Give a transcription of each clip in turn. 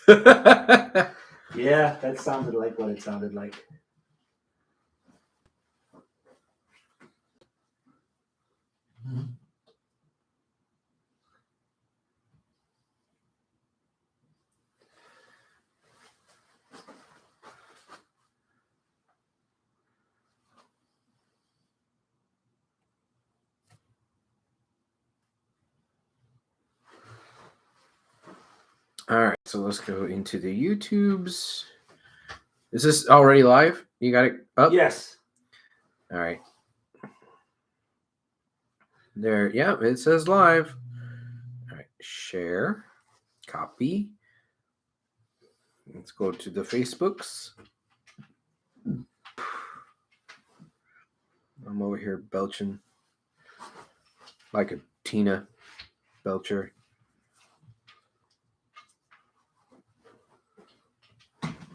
Yeah, that sounded like what it sounded like. All right, so let's go into the YouTubes. Is this already live? You got it up? Yes. All right. There, yeah, it says live. All right, share, copy. Let's go to the Facebooks. I'm over here belching like a Tina Belcher.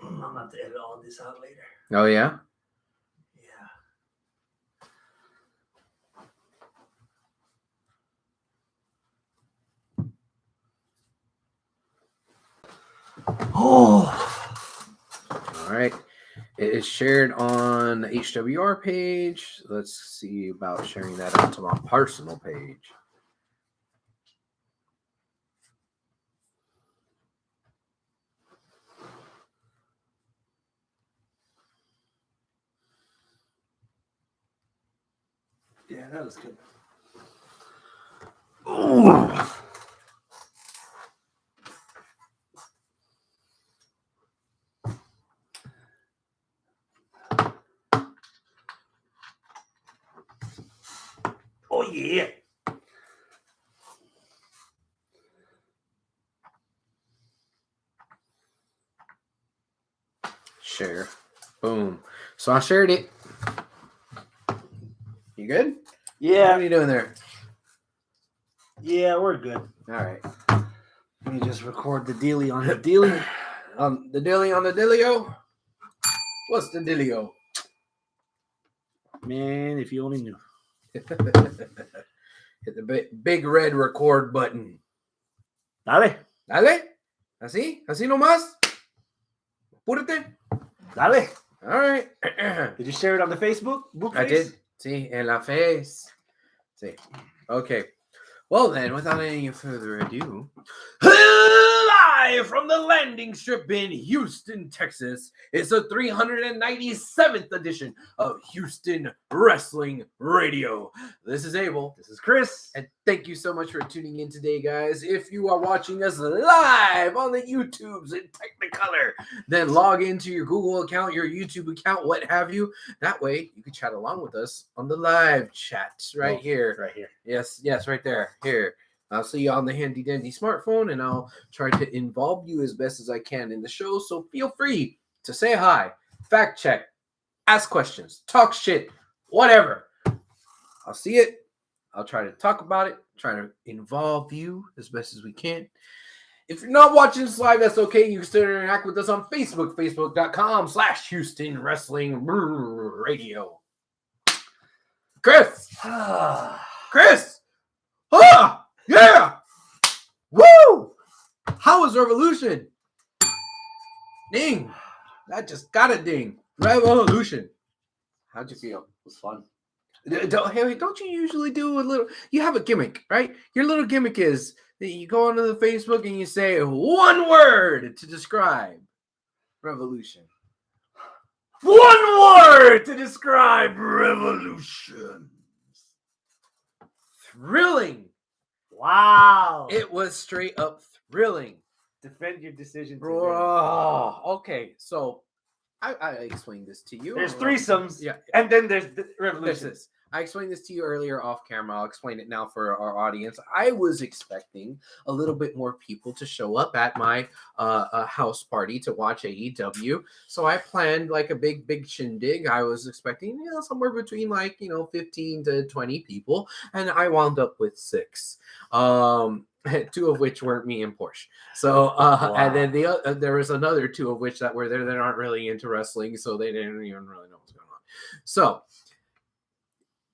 I'm gonna have to edit all this out later. Oh, yeah? Oh. All right. It is shared on the HWR page. Let's see about sharing that onto my personal page. Yeah, that was good. Oh. Oh, yeah. Share. Boom. So I shared it. You good? Yeah. What are you doing there? Yeah, we're good. All right. Let me just record the dealie on the dealie. The dilly on the dillio? What's the dillio? Man, if you only knew. Hit the big red record button. Dale. Dale. Así nomás. Apúrate. Dale. All right. Did you share it on the Facebook? I did. Sí, en la face. Sí. Okay. Well then, without any further ado, live from the landing strip in Houston, Texas, it's the 397th edition of Houston Wrestling Radio. This is Abel. This is Chris. And thank you so much for tuning in today, guys. If you are watching us live on the YouTubes in Technicolor, then log into your Google account, your YouTube account, what have you. That way, you can chat along with us on the live chat here. Right here. Yes, right there. Here. I'll see you on the handy dandy smartphone, and I'll try to involve you as best as I can in the show. So feel free to say hi, fact check, ask questions, talk shit, whatever. I'll see it. I'll try to talk about it, try to involve you as best as we can. If you're not watching this live, that's okay. You can still interact with us on Facebook, facebook.com/Houston Wrestling Radio. Chris! Chris! Ah! Yeah! Woo! How was Revolution? Ding! That just got a ding. Revolution. How'd you feel? It was fun. Don't you usually do a little? You have a gimmick, right? Your little gimmick is that you go onto the Facebook and you say one word to describe Revolution. One word to describe Revolution. Thrilling. Wow. It was straight up thrilling. Defend your decision. Bro. Okay, so I explained this to you. There's threesomes. Yeah. And then there's the Revolution. This. I explained this to you earlier off camera. I'll explain it now for our audience. I was expecting a little bit more people to show up at my house party to watch AEW. So I planned like a big shindig. I was expecting somewhere between 15 to 20 people. And I wound up with 6. 2 of which weren't me and Porsche. So, wow. And then there was another 2 of which that were there that aren't really into wrestling. So they didn't even really know what's going on. So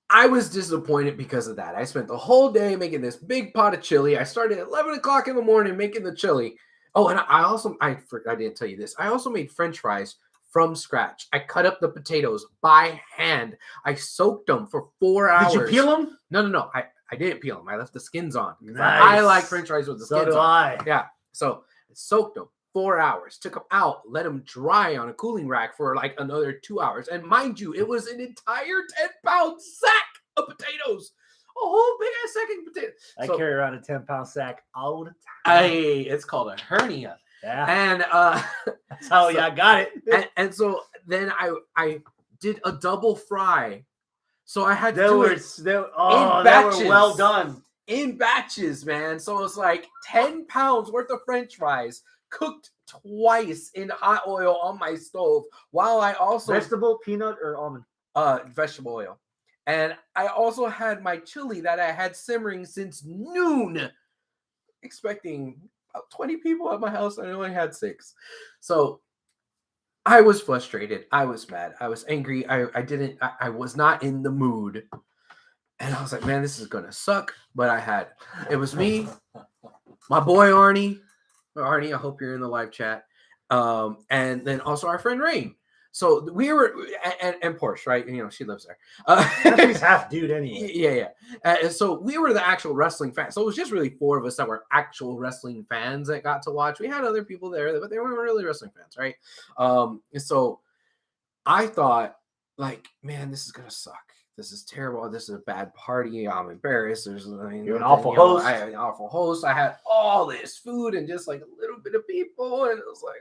I was disappointed because of that. I spent the whole day making this big pot of chili. I started at 11 o'clock in the morning making the chili. Oh, and I didn't tell you this. I also made French fries from scratch. I cut up the potatoes by hand. I soaked them for 4 hours. Did you peel them? No. I didn't peel them. I left the skins on. Nice. I like French fries with the skins So do on. I. Yeah. So I soaked them 4 hours, took them out, let them dry on a cooling rack for like another 2 hours. And mind you, it was an entire 10-pound sack of potatoes. A whole big ass sack of potatoes. I carry around a 10-pound sack all the time. It's called a hernia. Yeah. And that's how y'all got it. And so then I did a double fry. So I had to They do were it they were well done. in batches, man. So it's like 10 pounds worth of French fries cooked twice in hot oil on my stove, while I also Vegetable, peanut, or almond? Vegetable oil. And I also had my chili that I had simmering since noon, expecting about 20 people at my house, and I only had 6. So I was frustrated. I was mad. I was angry. I was not in the mood. And I was like, man, this is going to suck. But it was me, my boy Arnie. Arnie, I hope you're in the live chat. And then also our friend Rain. So we were, and Porsche, right? You know, she lives there. He's half dude anyway. Yeah. And so we were the actual wrestling fans. So it was just really 4 of us that were actual wrestling fans that got to watch. We had other people there, but they weren't really wrestling fans, right? And so I thought, like, man, this is going to suck. This is terrible. This is a bad party. I'm embarrassed. You're an awful host. I had an awful host. I had all this food and just like a little bit of people, and it was like,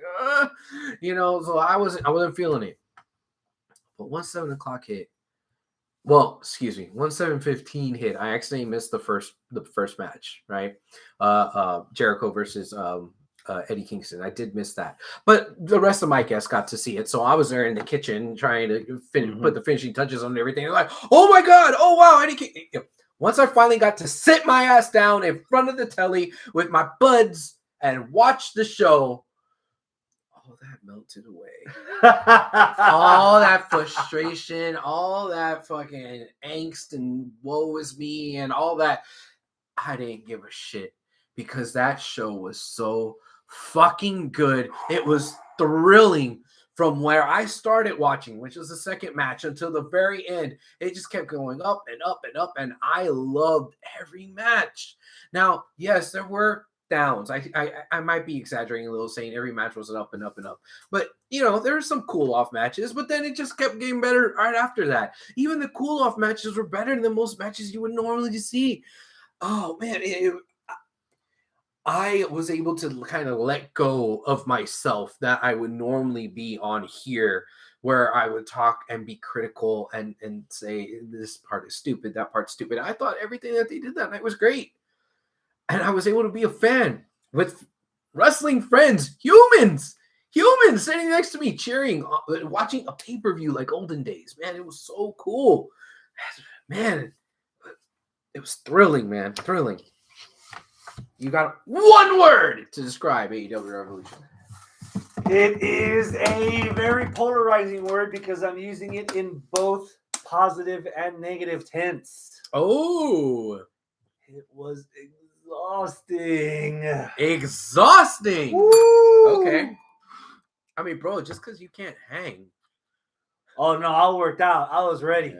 so I wasn't feeling it. But once 7 o'clock hit, once 7:15 hit, I accidentally missed the first match, right? Jericho versus Eddie Kingston. I did miss that, but the rest of my guests got to see it. So I was there in the kitchen trying to put the finishing touches on everything. They're like, oh my god, oh wow, Eddie Kingston. Once I finally got to sit my ass down in front of the telly with my buds and watch the show, all that melted away. All that frustration, all that fucking angst and woe is me and all that. I didn't give a shit because that show was so fucking good. It was thrilling from where I started watching, which was the second match, until the very end. It just kept going up and up and up, and I loved every match. Now, yes, there were downs. I might be exaggerating a little, saying every match was an up and up and up, but there were some cool off matches, but then it just kept getting better right after that. Even the cool off matches were better than most matches you would normally see. Oh man, I was able to kind of let go of myself that I would normally be on here, where I would talk and be critical and say this part is stupid, that part's stupid. I thought everything that they did that night was great. And I was able to be a fan with wrestling friends, humans sitting next to me, cheering, watching a pay-per-view like olden days. Man, it was so cool. Man, it was thrilling, man. Thrilling. You got one word to describe AEW Revolution. It is a very polarizing word because I'm using it in both positive and negative tense. Oh. It was exhausting. Exhausting. Woo! Okay. I mean, bro, just because you can't hang. Oh, no, I worked out. I was ready.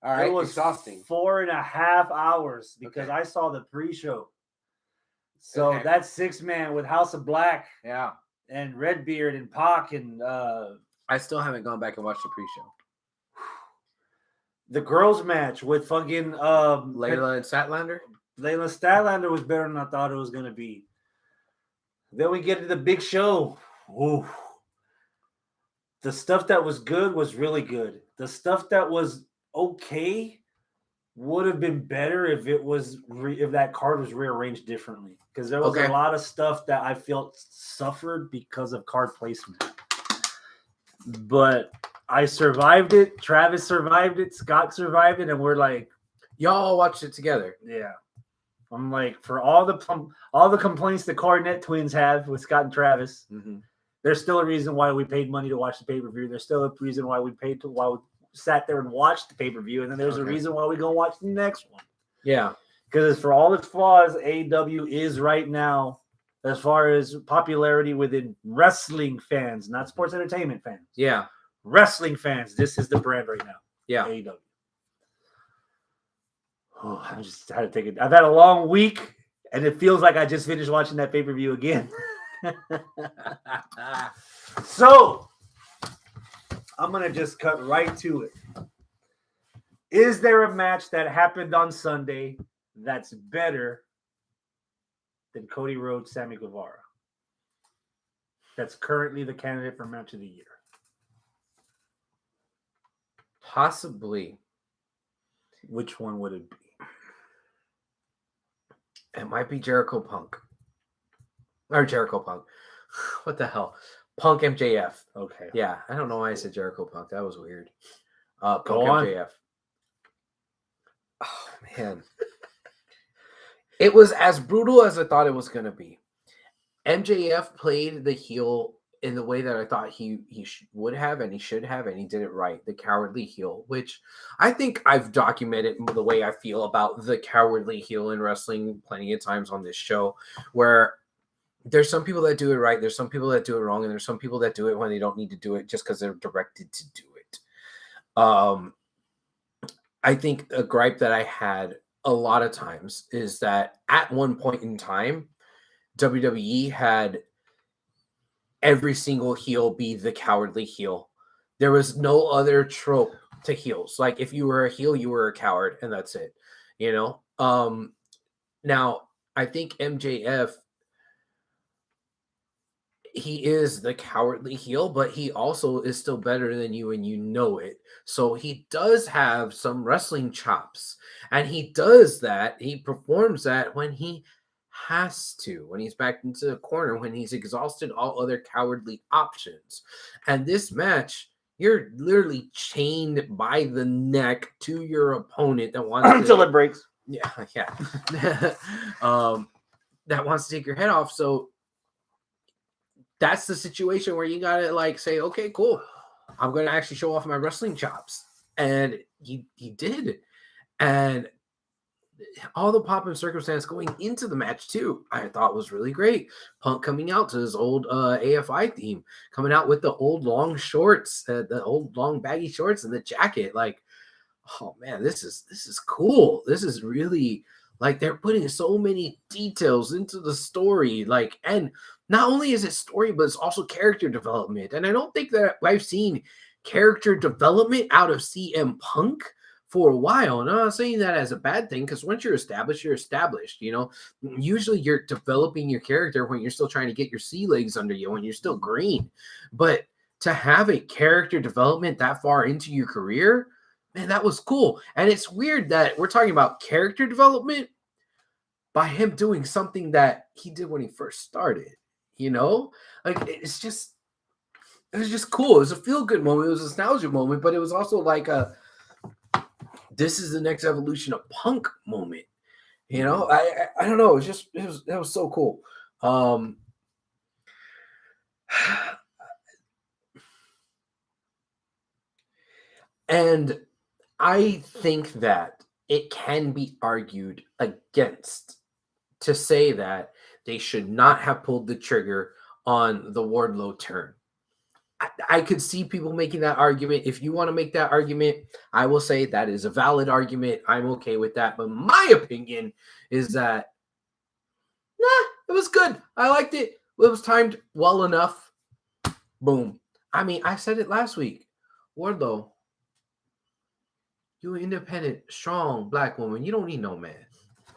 All right, it was exhausting. 4.5 hours because I saw the pre-show. So that's 6-man with House of Black, and Redbeard and Pac and I still haven't gone back and watched the pre-show. The girls' match with fucking Layla and Statlander. Layla Statlander was better than I thought it was gonna be. Then we get to the big show. Ooh. The stuff that was good was really good. The stuff that was okay would have been better if if that card was rearranged differently, because there was a lot of stuff that I felt suffered because of card placement. But I survived it. Travis survived it. Scott survived it, and we're like, y'all watched it together. Yeah. I'm like, for all the complaints the Cornet twins have with Scott and Travis, there's still a reason why we paid money to watch the pay-per-view. There's still a reason why we sat there and watched the pay-per-view, and then there's a reason why we go watch the next one. Yeah. Because for all its flaws, AEW is right now, as far as popularity within wrestling fans, not sports entertainment fans. Yeah. Wrestling fans, this is the brand right now. Yeah. AEW. Oh, I just had to take it. I've had a long week, and it feels like I just finished watching that pay-per-view again. So, I'm going to just cut right to it. Is there a match that happened on Sunday that's better than Cody Rhodes, Sammy Guevara? That's currently the candidate for match of the year. Possibly. Which one would it be? It might be Jericho Punk. Or Jericho Punk. What the hell? Punk MJF. Okay. Yeah, I don't know why I said Jericho Punk. That was weird. Punk Go on. MJF. Oh, man. It was as brutal as I thought it was going to be. MJF played the heel in the way that I thought he would have, and he should have, and he did it right. The cowardly heel, which I think I've documented the way I feel about the cowardly heel in wrestling plenty of times on this show, where there's some people that do it right, there's some people that do it wrong, and there's some people that do it when they don't need to do it just because they're directed to do it. I think a gripe that I had a lot of times is that at one point in time, WWE had every single heel be the cowardly heel. There was no other trope to heels. Like if you were a heel, you were a coward, and that's it. You know? Now I think MJF, he is the cowardly heel, but he also is still better than you, and you know it. So he does have some wrestling chops, and he does that. He performs that when he has to, when he's back into the corner, when he's exhausted all other cowardly options. And this match, you're literally chained by the neck to your opponent that wants until it breaks. Yeah. That wants to take your head off. So that's the situation where you gotta like say, okay, cool, I'm gonna actually show off my wrestling chops. And he did. And all the pop and circumstance going into the match too, I thought was really great. Punk coming out to his old AFI theme, coming out with the old long shorts, the old long baggy shorts and the jacket. Like, oh man, this is cool. This is really like they're putting so many details into the story. Like, and not only is it story, but it's also character development. And I don't think that I've seen character development out of CM Punk for a while. And I'm not saying that as a bad thing, because once you're established, you know. Usually you're developing your character when you're still trying to get your sea legs under you, when you're still green. But to have a character development that far into your career, man, that was cool. And it's weird that we're talking about character development by him doing something that he did when he first started, you know? Like, it was just cool. It was a feel-good moment. It was a nostalgia moment, but it was also like this is the next evolution of Punk moment. You know, I don't know. It was so cool. And I think that it can be argued against to say that they should not have pulled the trigger on the Wardlow turn. I could see people making that argument. If you want to make that argument, I will say that is a valid argument. I'm okay with that. But my opinion is that, it was good. I liked it. It was timed well enough. Boom. I mean, I said it last week. Wardlow, you're an independent, strong black woman. You don't need no man.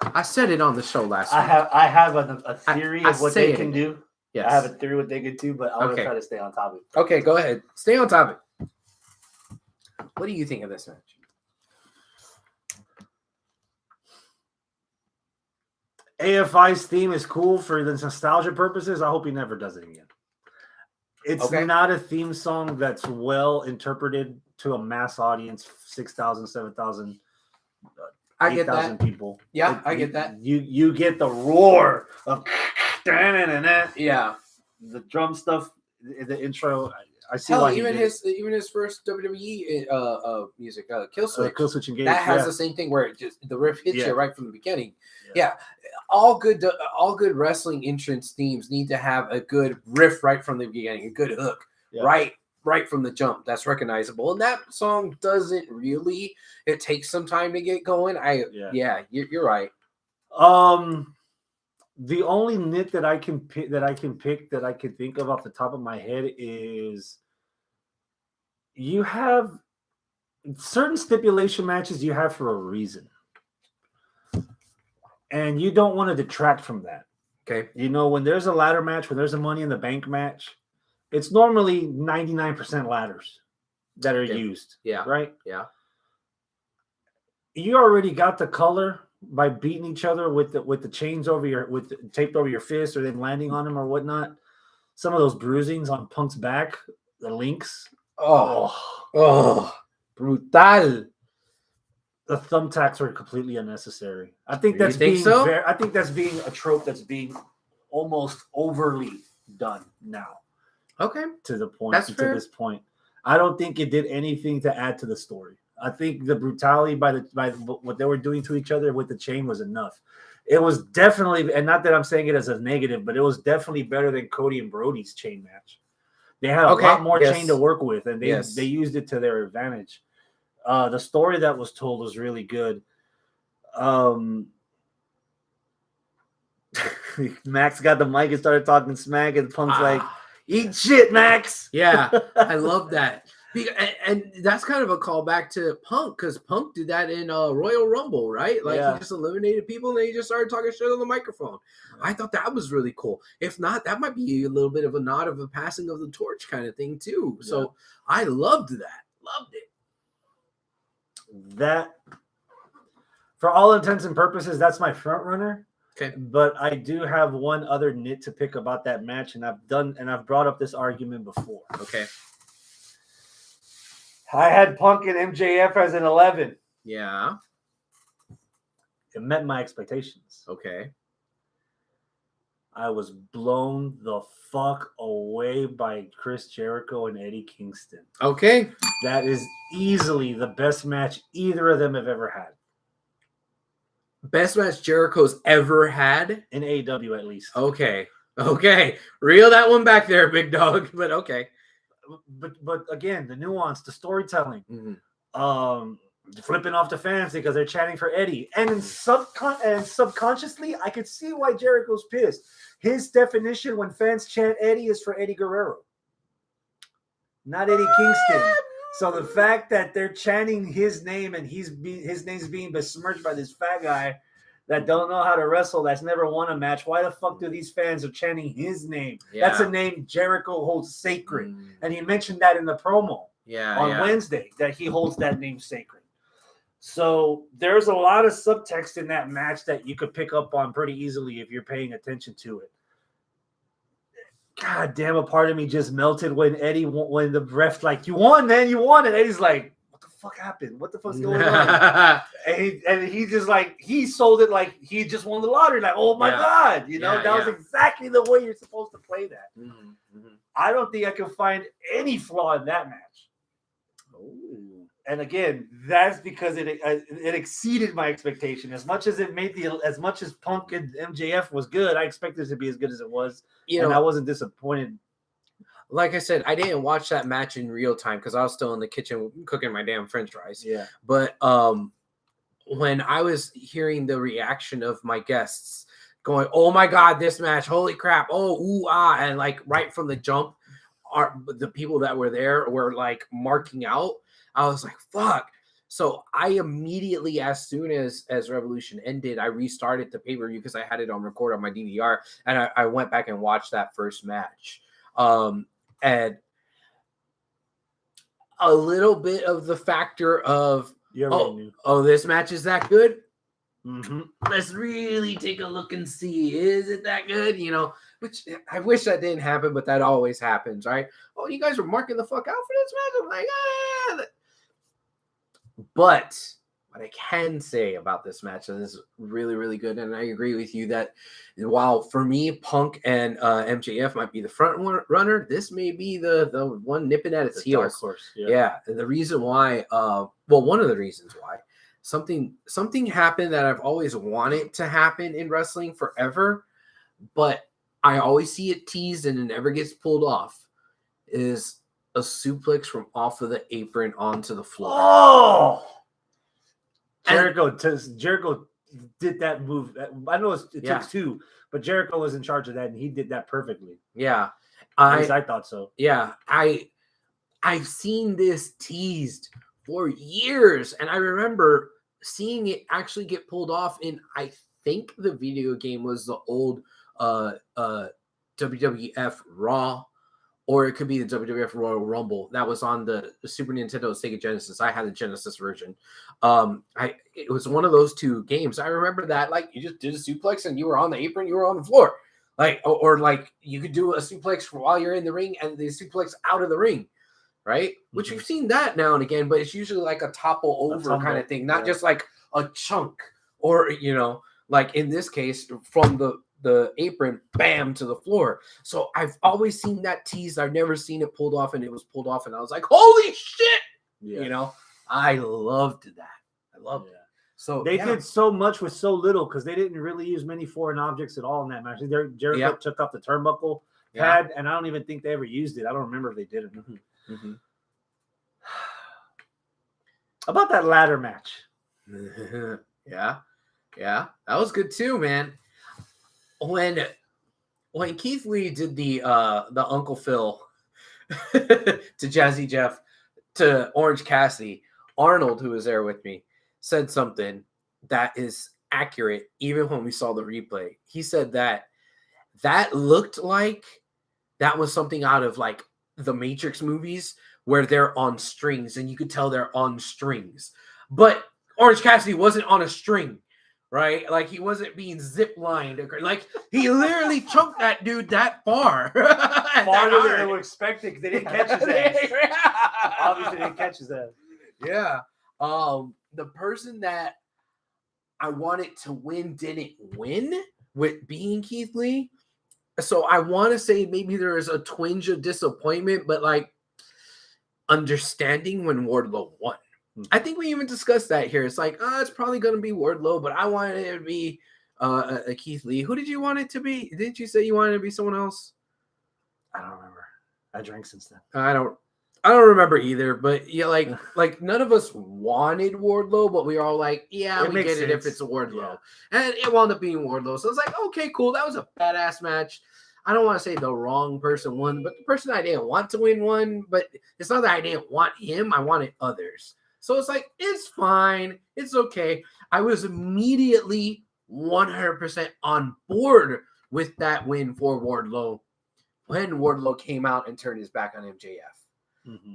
I said it on the show last week. I have a theory of what they can do. Yes. I have a theory what they can do, but I want to try to stay on topic. Okay, go ahead. Stay on topic. What do you think of this match? AFI's theme is cool for the nostalgia purposes. I hope he never does it again. It's not a theme song that's well interpreted to a mass audience, 6,000, 7,000, 8,000 people. Yeah, I get that. You get the roar of yeah, Yeah. the drum stuff, the intro. I see Hell, why even he did his first WWE music, Kill Switch. Kill Switch Engage. That has the same thing where it just the riff hits Yeah. you right from the beginning. Yeah. Yeah. All good wrestling entrance themes need to have a good riff right from the beginning, a good hook, Yeah. right from the jump. That's recognizable. And that song doesn't really. It takes some time to get going. You're right. The only nit that I can pick that I can think of off the top of my head is you have certain stipulation matches you have for a reason. And you don't want to detract from that. Okay. You know, when there's a ladder match, when there's a Money in the Bank match, it's normally 99% ladders that are used. Yeah. Right? Yeah. You already got the color by beating each other with the chains taped over your fist or then landing on them or whatnot. Some of those bruisings on Punk's back, the links. Oh, brutal. The thumbtacks are completely unnecessary. I think You that's think being so? I think that's being a trope that's being almost overly done now. Okay. To the point. That's to fair. this point, I don't think it did anything to add to the story. I think the brutality by what they were doing to each other with the chain was enough. It was definitely, and not that I'm saying it as a negative, but it was definitely better than Cody and Brody's chain match. They had a lot more chain to work with, and they used it to their advantage. The story that was told was really good. Max got the mic and started talking smack, and Punk's like, "Eat shit, Max." Yeah, I love that. And that's kind of a callback to Punk, because Punk did that in Royal Rumble, right? Like he just eliminated people and then he just started talking shit on the microphone. I thought that was really cool. If not, that might be a little bit of a nod of a passing of the torch kind of thing too. So I loved that. Loved it. That, for all intents and purposes, that's my front runner. Okay. But I do have one other nit to pick about that match, and I've brought up this argument before. Okay. I had Punk and MJF as an 11. Yeah. It met my expectations. Okay. I was blown the fuck away by Chris Jericho and Eddie Kingston. Okay. That is easily the best match either of them have ever had. Best match Jericho's ever had? In AEW, at least. Okay. Reel that one back there, big dog. But okay. But again, the nuance, the storytelling, flipping off the fans because they're chanting for Eddie, and subconsciously, I could see why Jericho's pissed. His definition when fans chant Eddie is for Eddie Guerrero, not Eddie Kingston. So the fact that they're chanting his name and his name's being besmirched by this fat guy that don't know how to wrestle, that's never won a match. Why the fuck do these fans are chanting his name? Yeah. That's a name Jericho holds sacred. And he mentioned that in the promo on Wednesday, that he holds that name sacred. So there's a lot of subtext in that match that you could pick up on pretty easily if you're paying attention to it. God damn, a part of me just melted when the ref like, "You won, man, you won." And Eddie's like, "What the fuck happened? What the fuck's going on?" and he just like, he sold it like he just won the lottery. Like, oh my God, that was exactly the way you're supposed to play that. I don't think I can find any flaw in that match. And again, that's because it exceeded my expectation. As much as Punk and MJF was good, I expected it to be as good as it was. And I wasn't disappointed. Like I said, I didn't watch that match in real time because I was still in the kitchen cooking my damn French fries. Yeah. But when I was hearing the reaction of my guests going, "Oh my God, this match! Holy crap! Oh, ooh, ah!" and like right from the jump, the people that were there were like marking out. I was like, fuck. So I immediately, as soon as Revolution ended, I restarted the pay-per-view because I had it on record on my DVR, and I went back and watched that first match. And a little bit of the factor of, this match is that good? Let's really take a look and see, is it that good? Which I wish that didn't happen, but that always happens, right? Oh, you guys were marking the fuck out for this match? I'm like, ah. But what I can say about this match, and this is really, really good, and I agree with you that while for me, Punk and MJF might be the front runner, this may be the one nipping at its heels. Dark horse. Yeah, and the reason why, one of the reasons why, something happened that I've always wanted to happen in wrestling forever, but I always see it teased and it never gets pulled off, is a suplex from off of the apron onto the floor. Oh! Jericho did that move. I know it takes two, but Jericho was in charge of that, and he did that perfectly. Yeah. At least I thought so. Yeah. I've seen this teased for years, and I remember seeing it actually get pulled off in, I think the video game was the old WWF Raw, or it could be the WWF Royal Rumble that was on the Super Nintendo Sega Genesis. I had the Genesis version. It was one of those two games. I remember that, like, you just did a suplex and you were on the apron, you were on the floor, like, or like you could do a suplex while you're in the ring and the suplex out of the ring, right? Which Mm-hmm. we've seen that now and again, but it's usually like a topple over kind of thing, not just like a chunk, or like in this case from the apron, bam, to the floor. So I've always seen that teased. I've never seen it pulled off, and it was pulled off, and I was like, holy shit! Yeah. I loved that. I loved it. So they did so much with so little, because they didn't really use many foreign objects at all in that match. Jericho took off the turnbuckle pad, and I don't even think they ever used it. I don't remember if they did it. Mm-hmm. About that ladder match. Yeah, that was good too, man. When Keith Lee did the Uncle Phil to Jazzy Jeff to Orange Cassidy, Arnold, who was there with me, said something that is accurate even when we saw the replay. He said that looked like that was something out of like the Matrix movies where they're on strings, and you could tell they're on strings. But Orange Cassidy wasn't on a string. Right? Like, he wasn't being zip-lined. Like, he literally choked that dude that far. Farther than they were expecting, because they didn't catch his ass. Obviously, they didn't catch his ass. Yeah. The person that I wanted to win didn't win with being Keith Lee. So I want to say maybe there is a twinge of disappointment, but like understanding when Wardlow won. I think we even discussed that here. It's like, it's probably going to be Wardlow, but I wanted it to be a Keith Lee. Who did you want it to be? Didn't you say you wanted it to be someone else? I don't remember. I drank since then. I don't remember either. But yeah, like none of us wanted Wardlow, but we were all like, yeah, we get it if it's a Wardlow, and it wound up being Wardlow. So it's like, okay, cool. That was a badass match. I don't want to say the wrong person won, but the person I didn't want to win won. But it's not that I didn't want him. I wanted others. So it's like, it's fine. It's okay. I was immediately 100% on board with that win for Wardlow when Wardlow came out and turned his back on MJF. Mm-hmm.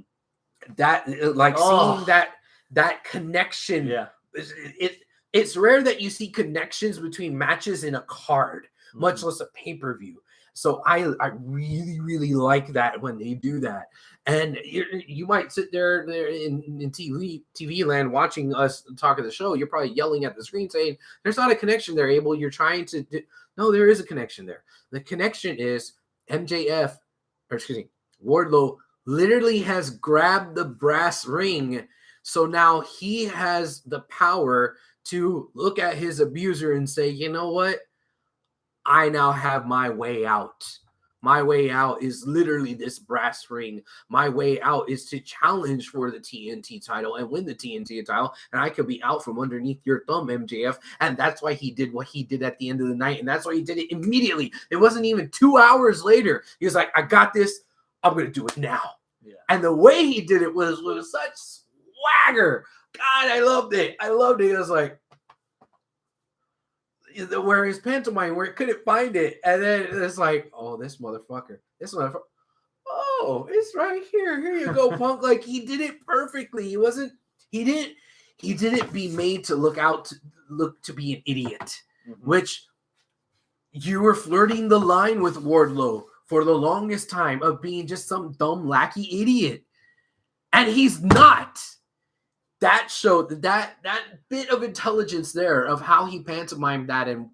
That, like, seeing that connection. Yeah. It's rare that you see connections between matches in a card, much less a pay-per-view. So I really, really like that when they do that. And you might sit there in TV land watching us talk of the show. You're probably yelling at the screen saying, there's not a connection there, Abel. You're trying to do. No, there is a connection there. The connection is Wardlow literally has grabbed the brass ring. So now he has the power to look at his abuser and say, you know what? I now have my way out. My way out is literally this brass ring. My way out is to challenge for the TNT title and win the TNT title. And I could be out from underneath your thumb, MJF. And that's why he did what he did at the end of the night. And that's why he did it immediately. It wasn't even 2 hours later. He was like, I got this. I'm going to do it now. Yeah. And the way he did it was with such swagger. God, I loved it. I loved it. It was like, where his pantomime, where it couldn't find it, and then it's like, oh, this motherfucker, oh, it's right here. Here you go, Punk. Like, he did it perfectly. He didn't be made to look to be an idiot, which you were flirting the line with Wardlow for the longest time of being just some dumb lackey idiot, and he's not. that showed that bit of intelligence there of how he pantomimed that and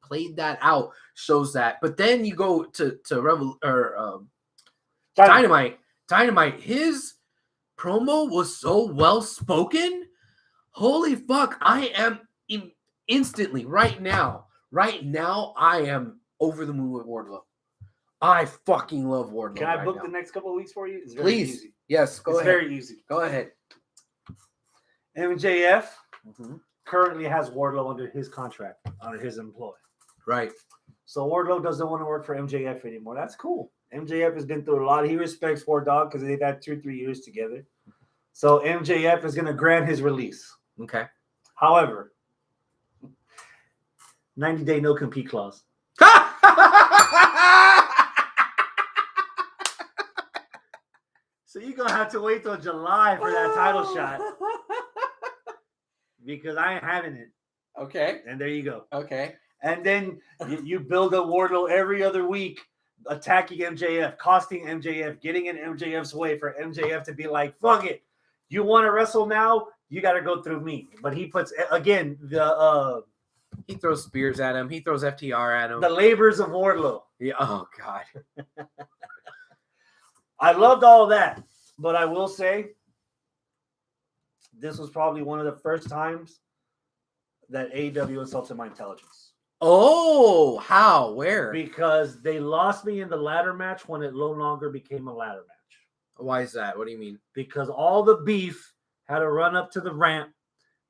played that out shows that. But then you go to Dynamite. His promo was so well spoken. Holy fuck! I am instantly right now. I am over the moon with Wardlow. I fucking love Wardlow. Can I right book now. the next couple of weeks for you? It's very Please. easy. Yes, go It's ahead. very easy. Go ahead. MJF currently has Wardlow under his contract, under his employ. Right. So Wardlow doesn't want to work for MJF anymore. That's cool. MJF has been through a lot. He respects Ward Dog because they've had 2-3 years together. So MJF is going to grant his release. Okay. However, 90-day no compete clause. So you're going to have to wait till July for that title shot because I ain't having it. Okay. And there you go. Okay. And then you build up Wardlow every other week, attacking MJF, costing MJF, getting in MJF's way for MJF to be like, fuck it. You want to wrestle now? You got to go through me. But he puts, again, He throws spears at him. He throws FTR at him. the labors of Wardlow. Yeah. Oh, God. I loved all that. But I will say, this was probably one of the first times that AEW insulted my intelligence. Oh, how? Where? Because they lost me in the ladder match when it no longer became a ladder match. Why is that? What do you mean? Because all the beef had to run up to the ramp,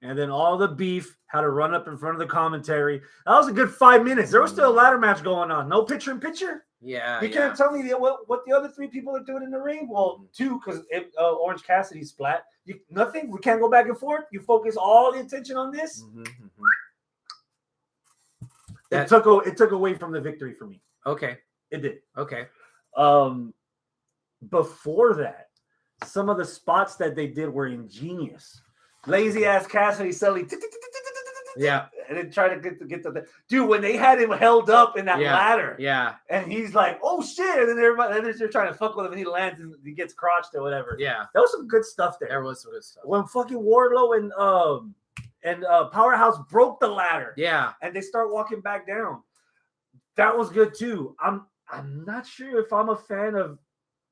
and then all the beef had to run up in front of the commentary. That was a good 5 minutes. There was still a ladder match going on. No picture-in-picture. Yeah. You can't tell me what the other 3 people are doing in the ring. Well, 2, because Orange Cassidy splat. Nothing. We can't go back and forth. You focus all the attention on this. It took away from the victory for me. Okay. It did. Okay. Before that, some of the spots that they did were ingenious. Lazy ass Cassidy suddenly, Yeah. and then try to get the dude when they had him held up in that ladder. Yeah. And he's like, "Oh shit!" And then everybody, they're trying to fuck with him, and he lands and he gets crotched or whatever. Yeah. That was some good stuff there. There was some good stuff. When fucking Wardlow and Powerhouse broke the ladder. Yeah. And they start walking back down. That was good too. I'm not sure if I'm a fan of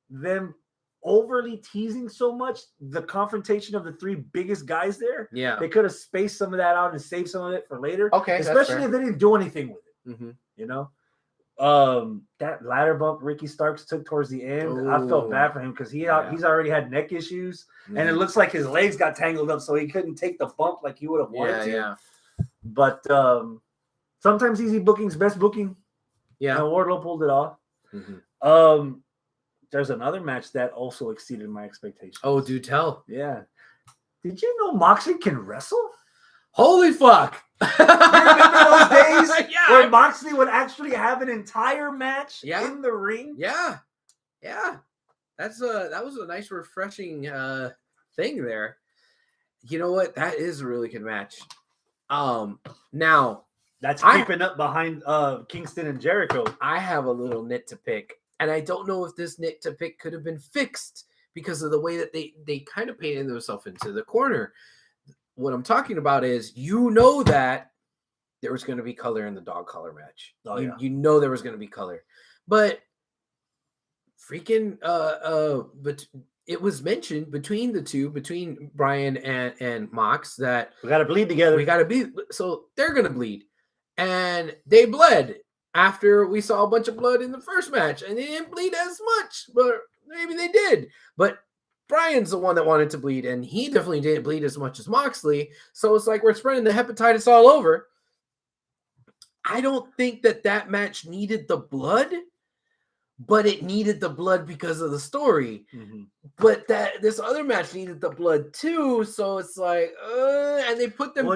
them overly teasing so much the confrontation of the 3 biggest guys there. Yeah. They could have spaced some of that out and saved some of it for later. Okay. Especially if they didn't do anything with it. Mm-hmm. You know? That ladder bump Ricky Starks took towards the end, I felt bad for him because he's already had neck issues, and it looks like his legs got tangled up, so he couldn't take the bump like he would have wanted to. Yeah. But sometimes easy booking's best booking. Yeah. And Wardlow pulled it off. Mm-hmm. There's another match that also exceeded my expectations. Oh, do tell. Yeah. Did you know Moxley can wrestle? Holy fuck. You remember those days Yeah. where Moxley would actually have an entire match in the ring? Yeah. Yeah. That was a nice refreshing thing there. You know what? That is a really good match. Now that's creeping up behind Kingston and Jericho. I have a little nit to pick, and I don't know if this nit to pick could have been fixed because of the way that they kind of painted themselves into the corner. What I'm talking about is, that there was going to be color in the dog collar match. You know there was going to be color, but freaking but it was mentioned between the two, between Brian and Mox, that we got to bleed together. We got to be, so they're going to bleed, and they bled after we saw a bunch of blood in the first match, and they didn't bleed as much, but maybe they did. But Brian's the one that wanted to bleed, and he definitely didn't bleed as much as Moxley. So it's like we're spreading the hepatitis all over. I don't think that match needed the blood, but it needed the blood because of the story. Mm-hmm. But this other match needed the blood too. So it's like, and they put them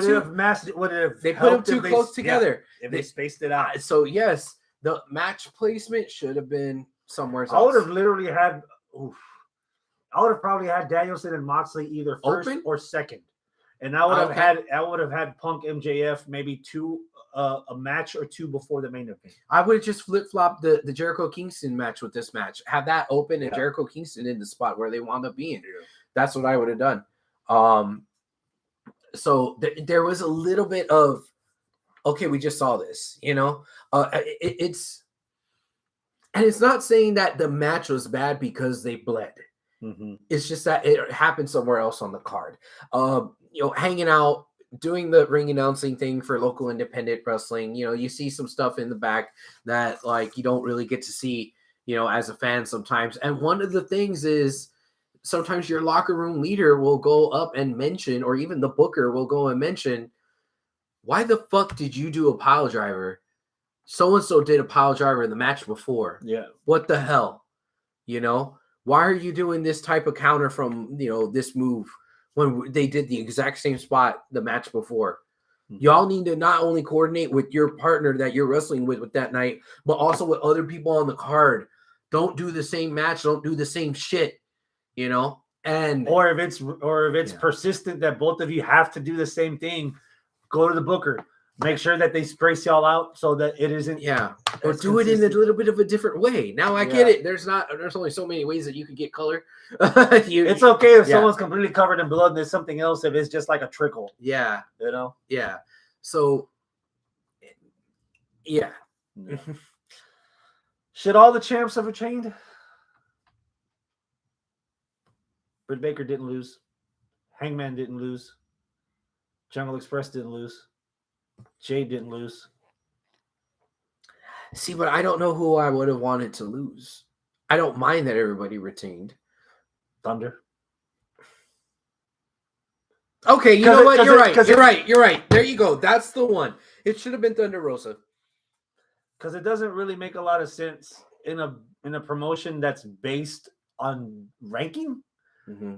too close together. Yeah, if they spaced it out. So yes, the match placement should have been somewhere else. I would have literally had. I would have probably had Danielson and Moxley either first or second, and I would have had Punk MJF maybe a match or two before the main event. I would have just flip flopped the Jericho Kingston match with this match, have that open and Jericho Kingston in the spot where they wound up being. Yeah. That's what I would have done. So there was a little bit of, okay, we just saw this, it's not saying that the match was bad because they bled. Mm-hmm. It's just that it happened somewhere else on the card. Hanging out, doing the ring announcing thing for local independent wrestling. You see some stuff in the back that like you don't really get to see, as a fan sometimes. And one of the things is sometimes your locker room leader will go up and mention, or even the booker will go and mention, why the fuck did you do a pile driver? So-and-so did a pile driver in the match before. Yeah. What the hell? Why are you doing this type of counter from, this move when they did the exact same spot the match before? Y'all need to not only coordinate with your partner that you're wrestling with that night, but also with other people on the card. Don't do the same match. Don't do the same shit, and or if it's persistent that both of you have to do the same thing, go to the booker. Make sure that they space y'all out so that it isn't. Yeah. Or do it in a little bit of a different way. Now I get it. There's only so many ways that you can get color. It's okay if someone's completely covered in blood and there's something else if it's just like a trickle. Yeah. Yeah. So yeah. Should all the champs have retained? Britt Baker didn't lose. Hangman didn't lose. Jungle Express didn't lose. Jade didn't lose. See, but I don't know who I would have wanted to lose. I don't mind that everybody retained. Thunder. Okay, you know what? You're right. You're right. There you go. That's the one. It should have been Thunder Rosa. Because it doesn't really make a lot of sense in a promotion that's based on ranking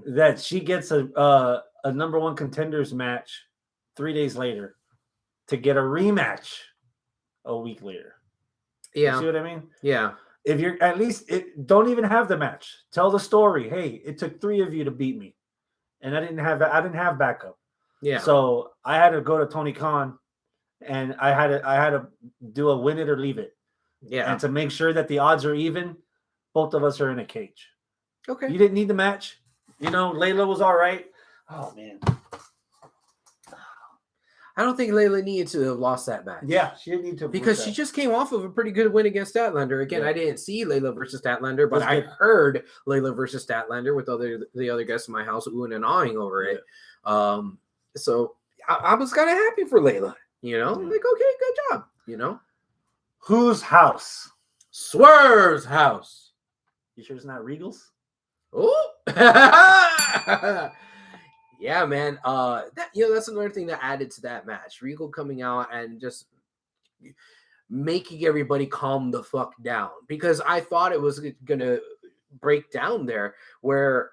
that she gets a number one contenders match 3 days later to get a rematch a week later. Yeah. You see what I mean? Yeah. If you're at least don't even have the match. Tell the story. Hey, it took 3 of you to beat me. And I didn't have backup. Yeah. So I had to go to Tony Khan and I had to do a win it or leave it. Yeah. And to make sure that the odds are even, both of us are in a cage. Okay. You didn't need the match. Layla was all right. Oh man. I don't think Layla needed to have lost that match. Yeah, she didn't need to. Because she just came off of a pretty good win against Statlander. Again, I didn't see Layla versus Statlander, but I heard Layla versus Statlander with the other guests in my house oohing and awing over it. So I was kind of happy for Layla. Like, okay, good job. Whose house? Swerve's house. You sure it's not Regal's? Oh. Yeah, man. That's another thing that added to that match. Regal coming out and just making everybody calm the fuck down, because I thought it was gonna break down there. Where,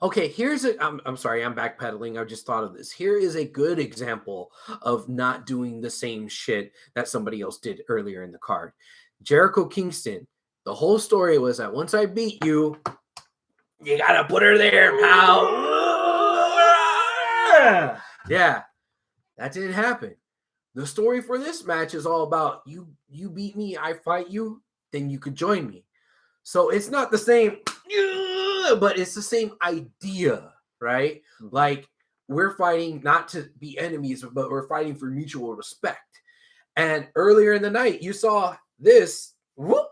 okay, I'm sorry, I'm backpedaling. I just thought of this. Here is a good example of not doing the same shit that somebody else did earlier in the card. Jericho Kingston. The whole story was that once I beat you, you gotta put her there, pal. Yeah, that didn't happen. The story for this match is all about you beat me, I fight you, then you could join me. So it's not the same, but it's the same idea, right? Like, we're fighting not to be enemies, but we're fighting for mutual respect. And earlier in the night, you saw this. Whoop.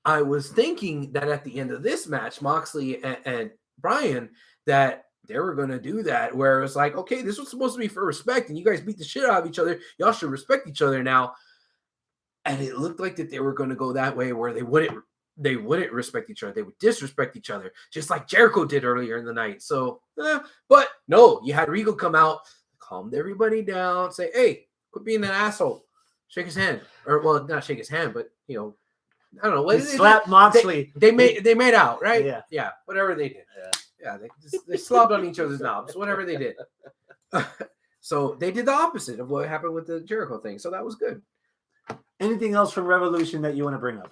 I was thinking that at the end of this match, Moxley and Bryan, that they were going to do that, where it was like, okay, this was supposed to be for respect, and you guys beat the shit out of each other. Y'all should respect each other now. And it looked like that they were going to go that way, where they wouldn't respect each other. They would disrespect each other, just like Jericho did earlier in the night. So, but no, you had Regal come out, calmed everybody down, say, hey, quit being an asshole. Shake his hand. Or, well, not shake his hand, but, I don't know. What slapped Moxley. They made out, right? Yeah. Yeah. Whatever they did. Yeah. They slobbed on each other's knobs. Whatever they did. So they did the opposite of what happened with the Jericho thing. So that was good. Anything else from Revolution that you want to bring up?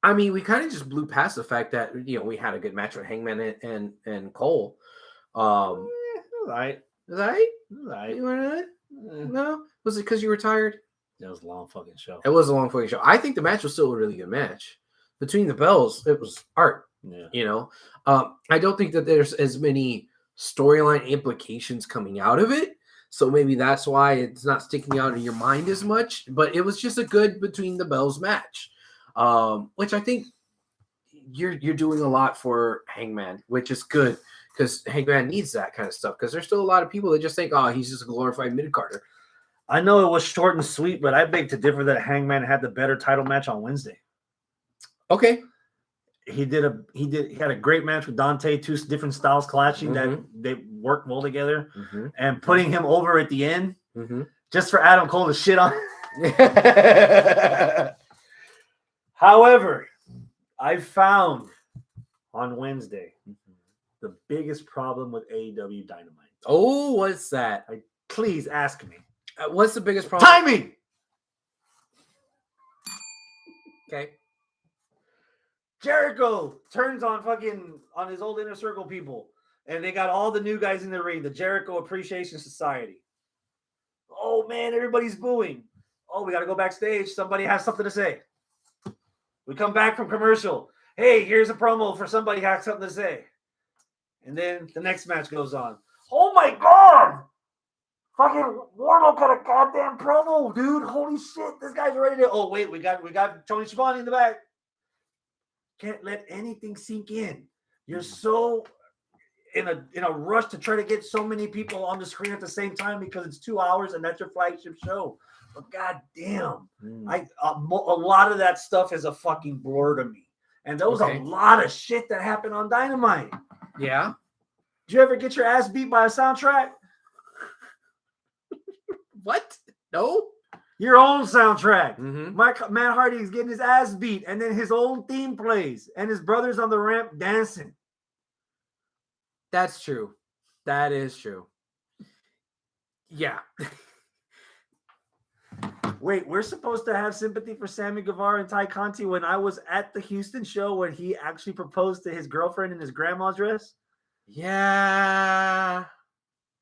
I mean, we kind of just blew past the fact that we had a good match with Hangman and Cole. All right. Is that right? All right. You want to? No, was it because you were tired? It was a long fucking show. It was a long fucking show. I think the match was still a really good match. between the bells, it was art. Yeah. You know, I don't think that there's as many storyline implications coming out of it. So maybe that's why it's not sticking out in your mind as much. But it was just a good between the bells match, which I think you're doing a lot for Hangman, which is good because Hangman needs that kind of stuff. Because there's still a lot of people that just think, oh, he's just a glorified mid carder. I know it was short and sweet, but I beg to differ that Hangman had the better title match on Wednesday. Okay. He had a great match with Dante, two different styles clashing that they worked well together, and putting him over at the end just for Adam Cole to shit on. However, I found on Wednesday the biggest problem with AEW Dynamite. Oh, what's that? Please ask me. What's the biggest problem? Timing. Okay. Jericho turns on his old Inner Circle people, and they got all the new guys in the ring, the Jericho Appreciation Society. Oh man, everybody's booing. Oh, we got to go backstage. Somebody has something to say. We come back from commercial. Hey, here's a promo for somebody who has something to say. And then the next match goes on. Oh my God! Fucking Wardlow got a goddamn promo, dude. Holy shit, this guy's ready to. Oh wait, we got Tony Schiavone in the back. Can't let anything sink in. You're so in a rush to try to get so many people on the screen at the same time because it's 2 hours and that's your flagship show. But goddamn, a lot of that stuff is a fucking blur to me. And there was a lot of shit that happened on Dynamite. Yeah. Did you ever get your ass beat by a soundtrack? What? No. Your own soundtrack. Matt Hardy's getting his ass beat, and then his own theme plays, and his brother's on the ramp dancing. That's true. That is true. Yeah. Wait, we're supposed to have sympathy for Sammy Guevara and Ty Conti when I was at the Houston show when he actually proposed to his girlfriend in his grandma's dress? Yeah.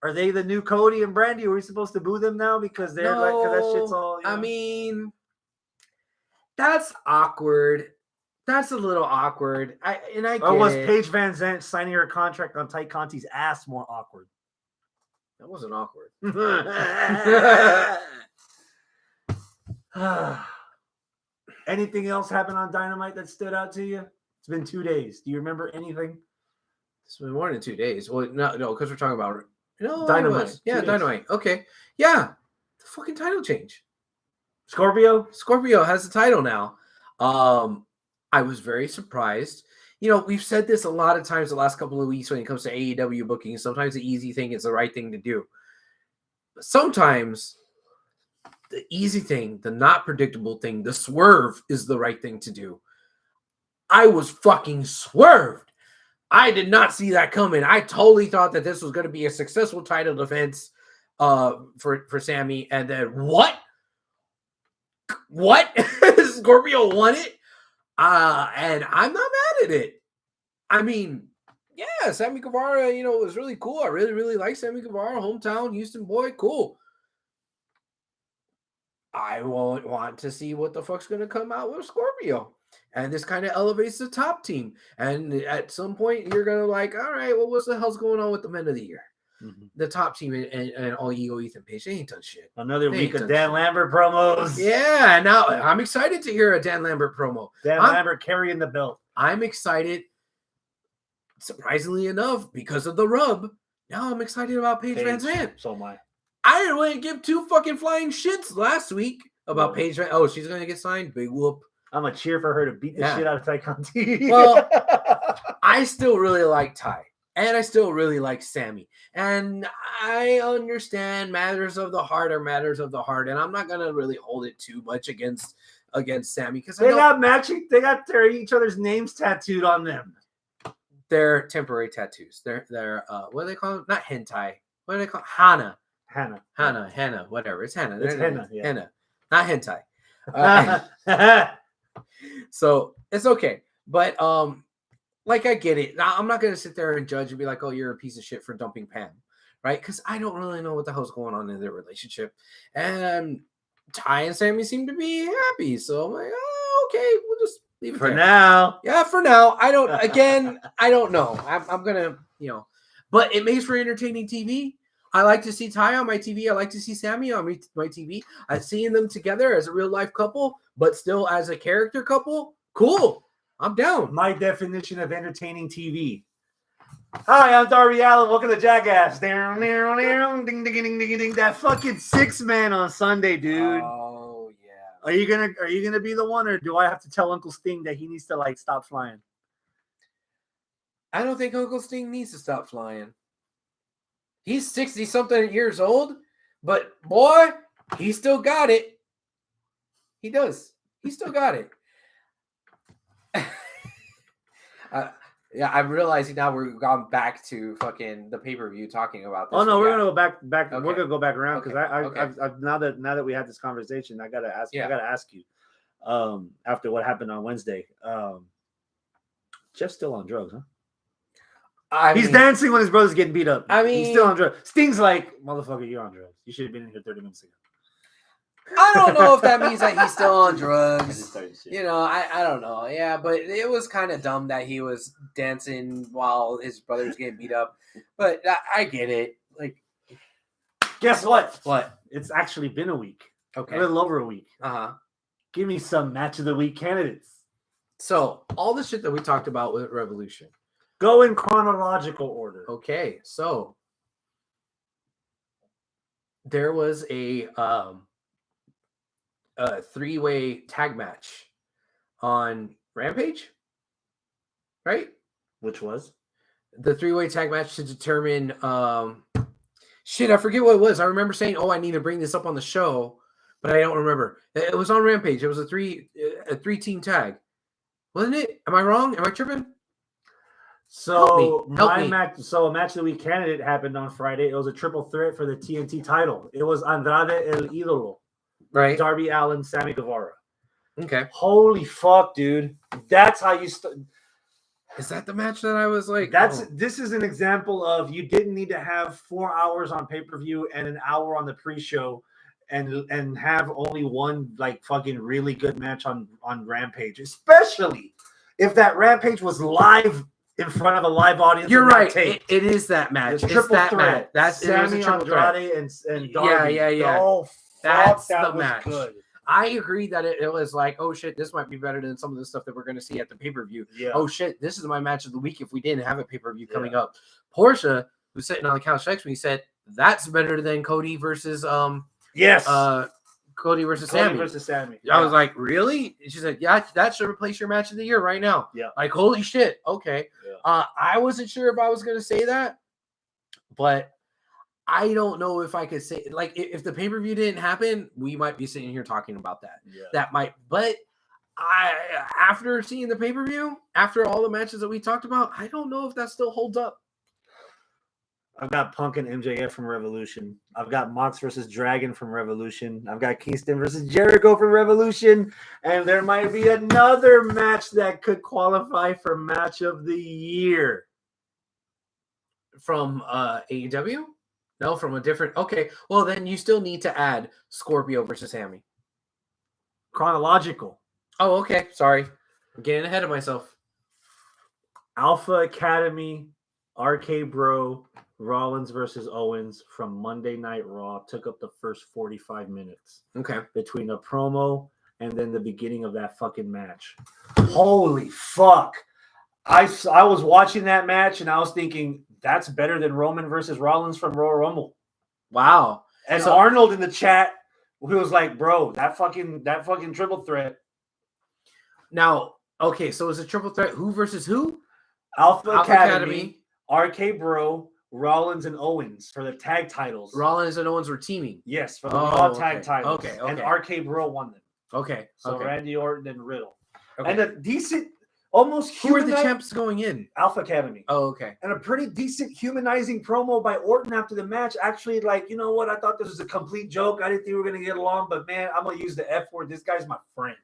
Are they the new Cody and Brandy? Are we supposed to boo them now because they're like, because that shit's all. I mean, that's awkward. That's a little awkward. Or was Paige Van Zandt signing her contract on Ty Conti's ass more awkward? That wasn't awkward. Anything else happened on Dynamite that stood out to you? It's been 2 days. Do you remember anything? It's been more than 2 days. Well, no, because we're talking about Dynamite. Yeah, Dynamite. Okay. Yeah. The fucking title change. Scorpio has the title now. I was very surprised. You know, we've said this a lot of times the last couple of weeks when it comes to AEW booking. Sometimes the easy thing is the right thing to do. But sometimes the easy thing, the not predictable thing, the swerve is the right thing to do. I was fucking swerved. I did not see that coming. I totally thought that this was going to be a successful title defense for Sammy. And then what? Scorpio won it? And I'm not mad at it. I mean, yeah, Sammy Guevara, it was really cool. I really, really like Sammy Guevara, hometown, Houston boy, cool. I want to see what the fuck's going to come out with Scorpio. And this kind of elevates the top team. And at some point, you're going to like, all right, well, what the hell's going on with the men of the year? The top team and all Ego Ethan Page. They ain't done shit. Another week of Dan Lambert promos. Yeah, now I'm excited to hear a Dan Lambert promo. Lambert carrying the belt. I'm excited, surprisingly enough, because of the rub. Now I'm excited about Paige Van Zandt. So am I. I didn't really give two fucking flying shits last week about Paige Van. Oh, she's going to get signed? Big whoop. I'm going to cheer for her to beat the shit out of Ty Conti. Well, I still really like Ty. And I still really like Sammy. And I understand matters of the heart are matters of the heart. And I'm not going to really hold it too much against Sammy. Because they got each other's names tattooed on them. They're temporary tattoos. They're what do they call them? Not hentai. What do they call it? Hana, whatever. It's Hana. It's henna, yeah. Henna. Not hentai. So it's okay. But like, I get it. Now, I'm not going to sit there and judge and be like, oh, you're a piece of shit for dumping Pam, right? Because I don't really know what the hell's going on in their relationship. And Ty and Sammy seem to be happy. So I'm like, oh, okay, we'll just Leave it For there. now. Yeah, for now. I don't know. I'm gonna, but it makes for entertaining TV. I like to see Ty on my TV. I like to see Sammy on my TV. I've seen them together as a real life couple, but still as a character couple. Cool. I'm down. My definition of entertaining TV. Hi, I'm Darby Allen. Welcome to Jackass. Ding, ding, ding, ding, ding, ding. That fucking 6-man on Sunday, dude. Oh yeah. Are you gonna be the one, or do I have to tell Uncle Sting that he needs to like stop flying? I don't think Uncle Sting needs to stop flying. He's 60-something years old, but boy, he still got it. He does. He still got it. Yeah, I'm realizing now we've gone back to fucking the pay-per-view talking about this. Oh no, Yeah. we're gonna go back. Okay. We're gonna go back around because Okay. I've now that we had this conversation, I gotta ask. Yeah. I gotta ask you. After what happened on Wednesday, Jeff's still on drugs, huh? He's dancing when his brother's getting beat up. I mean, he's still on drugs. Sting's like, motherfucker, you're on drugs. You should have been in here 30 minutes ago. I don't know if that means that he's still on drugs. Yeah. I don't know. Yeah, but it was kind of dumb that he was dancing while his brother's getting beat up. But I get it. Like, Guess what? what? It's actually been a week. Okay. A little over a week. Uh-huh. Give me some match of the week candidates. So, all the shit that we talked about with Revolution. Go in chronological order. Okay, so there was a three-way tag match on Rampage, right? Which was? The three-way tag match to determine shit, I forget what it was. I remember saying, "Oh, I need to bring this up on the show," but I don't remember. It was on Rampage. It was a three-team tag, wasn't it? Am I wrong? Am I tripping? So Help me. match. So a match of the week candidate happened on Friday. It was a triple threat for the TNT title. It was Andrade El Idolo, Right. Darby Allin, Sammy Guevara. Okay. Holy fuck, dude! That's how you. Is that the match that I was like? This is an example of you didn't need to have 4 hours on pay-per-view and an hour on the pre-show and have only one like fucking really good match on Rampage, especially if that Rampage was live in front of a live audience. You're right. It is that match. It's It's that threat. match. That's Sammy, Andrade, and Darby. Yeah. Oh, fuck, That's that the was match. good. I agree that it was like, oh shit, this might be better than some of the stuff that we're going to see at the pay-per-view. Yeah. Oh shit, this is my match of the week if we didn't have a pay-per-view coming up. Portia, who's sitting on the couch next to me, said that's better than Cody versus Yes. Cody versus Cody Sammy. versus Sammy. I was like, really? And she said, yeah, that should replace your match of the year right now. Yeah. Like, holy shit. Okay. Yeah. I wasn't sure if I was going to say that, but I don't know if I could say, like, if the pay-per-view didn't happen, we might be sitting here talking about that. Yeah. That might, but after seeing the pay-per-view, after all the matches that we talked about, I don't know if that still holds up. I've got Punk and MJF from Revolution. I've got Mox versus Dragon from Revolution. I've got Kingston versus Jericho from Revolution. And there might be another match that could qualify for match of the year. From AEW? No, from a different. Okay, well, then you still need to add Scorpio versus Sammy. Chronological. Oh, okay. Sorry. I'm getting ahead of myself. Alpha Academy, RK Bro, Rollins versus Owens from Monday Night Raw took up the first 45 minutes Okay. between a promo and then the beginning of that fucking match. Holy fuck. I was watching that match and I was thinking that's better than Roman versus Rollins from Royal Rumble. Wow. And So- Arnold in the chat, who was like, bro, that fucking triple threat. Now, okay, so it's a triple threat. Who versus who? Alpha Alpha Academy, RK Bro, Rollins and Owens for the tag titles. Rollins and Owens were teaming. Yes, for the Oh, Raw okay. tag titles. Okay, And okay. RK Bro won them. Okay. So okay. Randy Orton and Riddle. Okay. And a decent, almost Who are the humani- champs going in? Alpha Academy. Oh, okay. And a pretty decent humanizing promo by Orton after the match. Actually, like, you know what? I thought this was a complete joke. I didn't think we were going to get along, but man, I'm going to use the F word. This guy's my friend.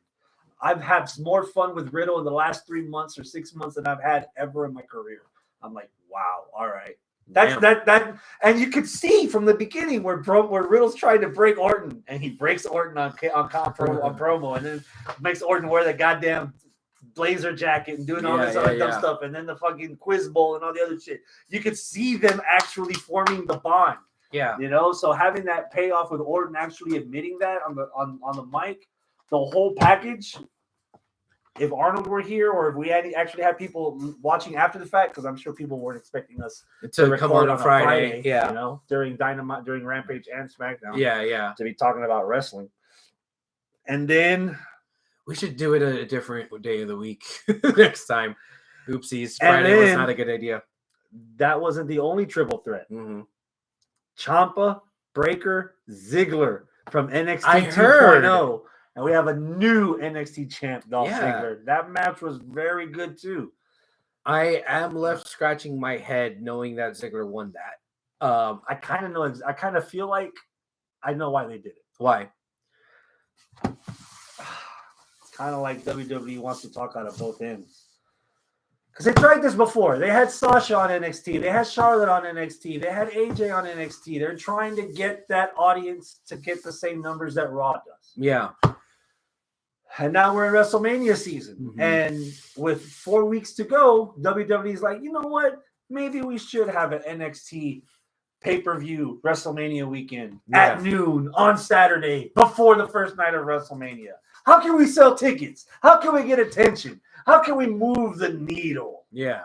I've had more fun with Riddle in the last 3 months or 6 months than I've had ever in my career. I'm like, wow, all right. That's Damn. that, and you could see from the beginning where Riddle's trying to break Orton, and he breaks Orton on promo, and then makes Orton wear the goddamn blazer jacket and doing all Yeah, this yeah, other dumb yeah. stuff, and then the fucking quiz bowl and all the other shit. You could see them actually forming the bond. Yeah. You know, so having that payoff with Orton actually admitting that on the mic, the whole package. If Arnold were here, or if we actually had people watching after the fact, because I'm sure people weren't expecting us To come on record a Friday. you Yeah. know, during Dynamite, during Rampage and SmackDown, Yeah. to be talking about wrestling. And then We should do it a different day of the week next time. Oopsies. And Friday was then- not a good idea. that wasn't the only triple threat. Mhm. Ciampa, Breaker, Ziggler from NXT I 2.0. And we have a new NXT champ, Dolph Yeah. Ziggler. That match was very good too. I am left scratching my head knowing that Ziggler won that. I kind of know. I kind of feel like I know why they did it. Why? It's kind of like WWE wants to talk out of both ends. Because they tried this before. They had Sasha on NXT. They had Charlotte on NXT. They had AJ on NXT. They're trying to get that audience to get the same numbers that Raw does. Yeah. And now we're in WrestleMania season. Mhm. And with 4 weeks to go, WWE's like, you know what? Maybe we should have an NXT pay-per-view WrestleMania weekend Yeah. at noon on Saturday before the first night of WrestleMania. How can we sell tickets? How can we get attention? How can we move the needle? Yeah.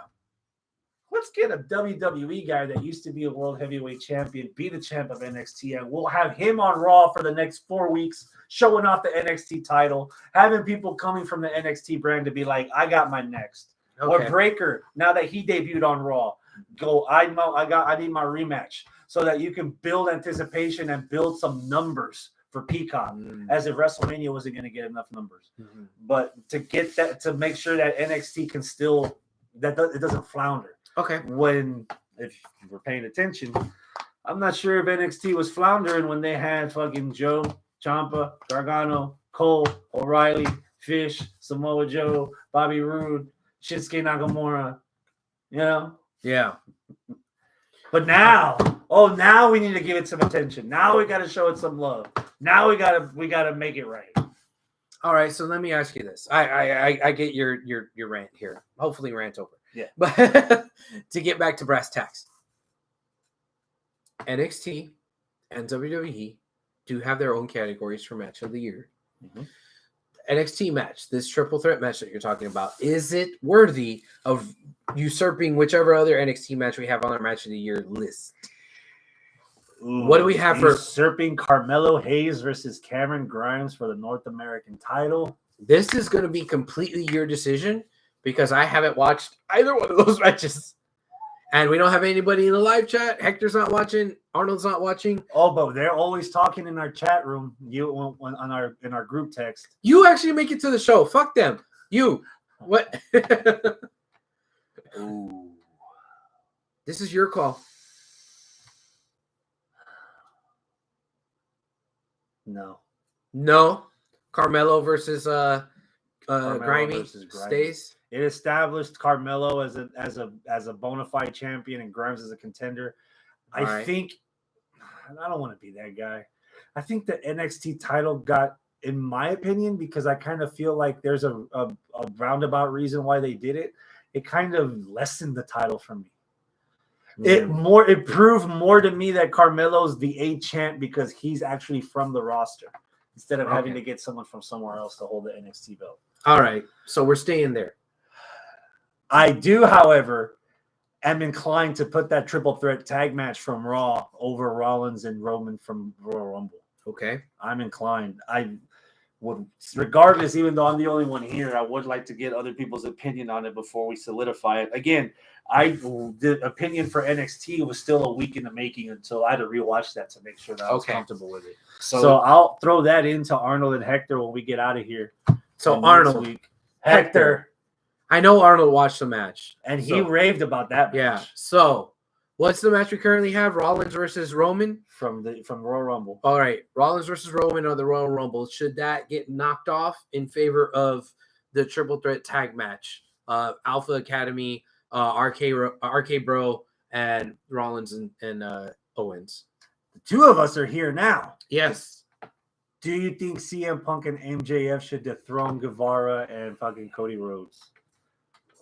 Let's get a WWE guy that used to be a world heavyweight champion, be the champ of NXT, and we'll have him on Raw for the next 4 weeks, showing off the NXT title, having people coming from the NXT brand to be like, I got my next. Okay. Or Breaker, now that he debuted on Raw, go, I need my rematch, so that you can build anticipation and build some numbers for Peacock, Mm. as if WrestleMania wasn't going to get enough numbers. Mhm. But to get that, to make sure that NXT can still, it doesn't flounder. Okay. When, if we're paying attention, I'm not sure if NXT was floundering when they had fucking Joe, Ciampa, Gargano, Cole, O'Reilly, Fish, Samoa Joe, Bobby Roode, Shinsuke Nakamura, you know? Yeah. But now, now we need to give it some attention. Now we got to show it some love. Now we gotta make it right. All right. So let me ask you this. I get your rant here. Hopefully rant over. Yeah. But to get back to brass tacks, NXT and WWE do have their own categories for match of the year. Mhm. NXT match, this triple threat match that you're talking about, is it worthy of usurping whichever other NXT match we have on our match of the year list? What do we have for usurping Carmelo Hayes versus Cameron Grimes for the North American title? this? Is going to be completely your decision because I haven't watched either one of those matches. And we don't have anybody in the live chat. Hector's not watching. Arnold's not watching. Oh, but they're always talking in our chat room. In our group text. You actually make it to the show. Fuck them. You. What? Ooh. This is your call. No. Carmelo versus Carmelo Grimy versus Grimy. stays. It established Carmelo as a bona fide champion and Grimes as a contender. I All right. think, and I don't want to be that guy. I think the NXT title got, in my opinion, because I kind of feel like there's a roundabout reason why they did it. It kind of lessened the title for me. It proved more to me that Carmelo's the A champ because he's actually from the roster instead of having Okay. to get someone from somewhere else to hold the NXT belt. All right. So we're staying there. I do, however, am inclined to put that triple threat tag match from Raw over Rollins and Roman from Royal Rumble. Okay. I'm inclined. I would, regardless, even though I'm the only one here, I would like to get other people's opinion on it before we solidify it. Again, the opinion for NXT was still a week in the making until I had to rewatch that to make sure that I was Okay. comfortable with it. So, So I'll throw that into Arnold and Hector when we get out of here. so And next Arnold, week, Hector, I know Arnold watched the match. and he So- raved about that match. Yeah. So what's the match we currently have? Rollins versus Roman. from Royal Rumble. All right. Rollins versus Roman on the Royal Rumble. Should that get knocked off in favor of the triple threat tag match? Alpha Academy, RK Bro, and Rollins and Owens. The two of us are here now. Yes. Do you think CM Punk and MJF should dethrone Guevara and fucking Cody Rhodes?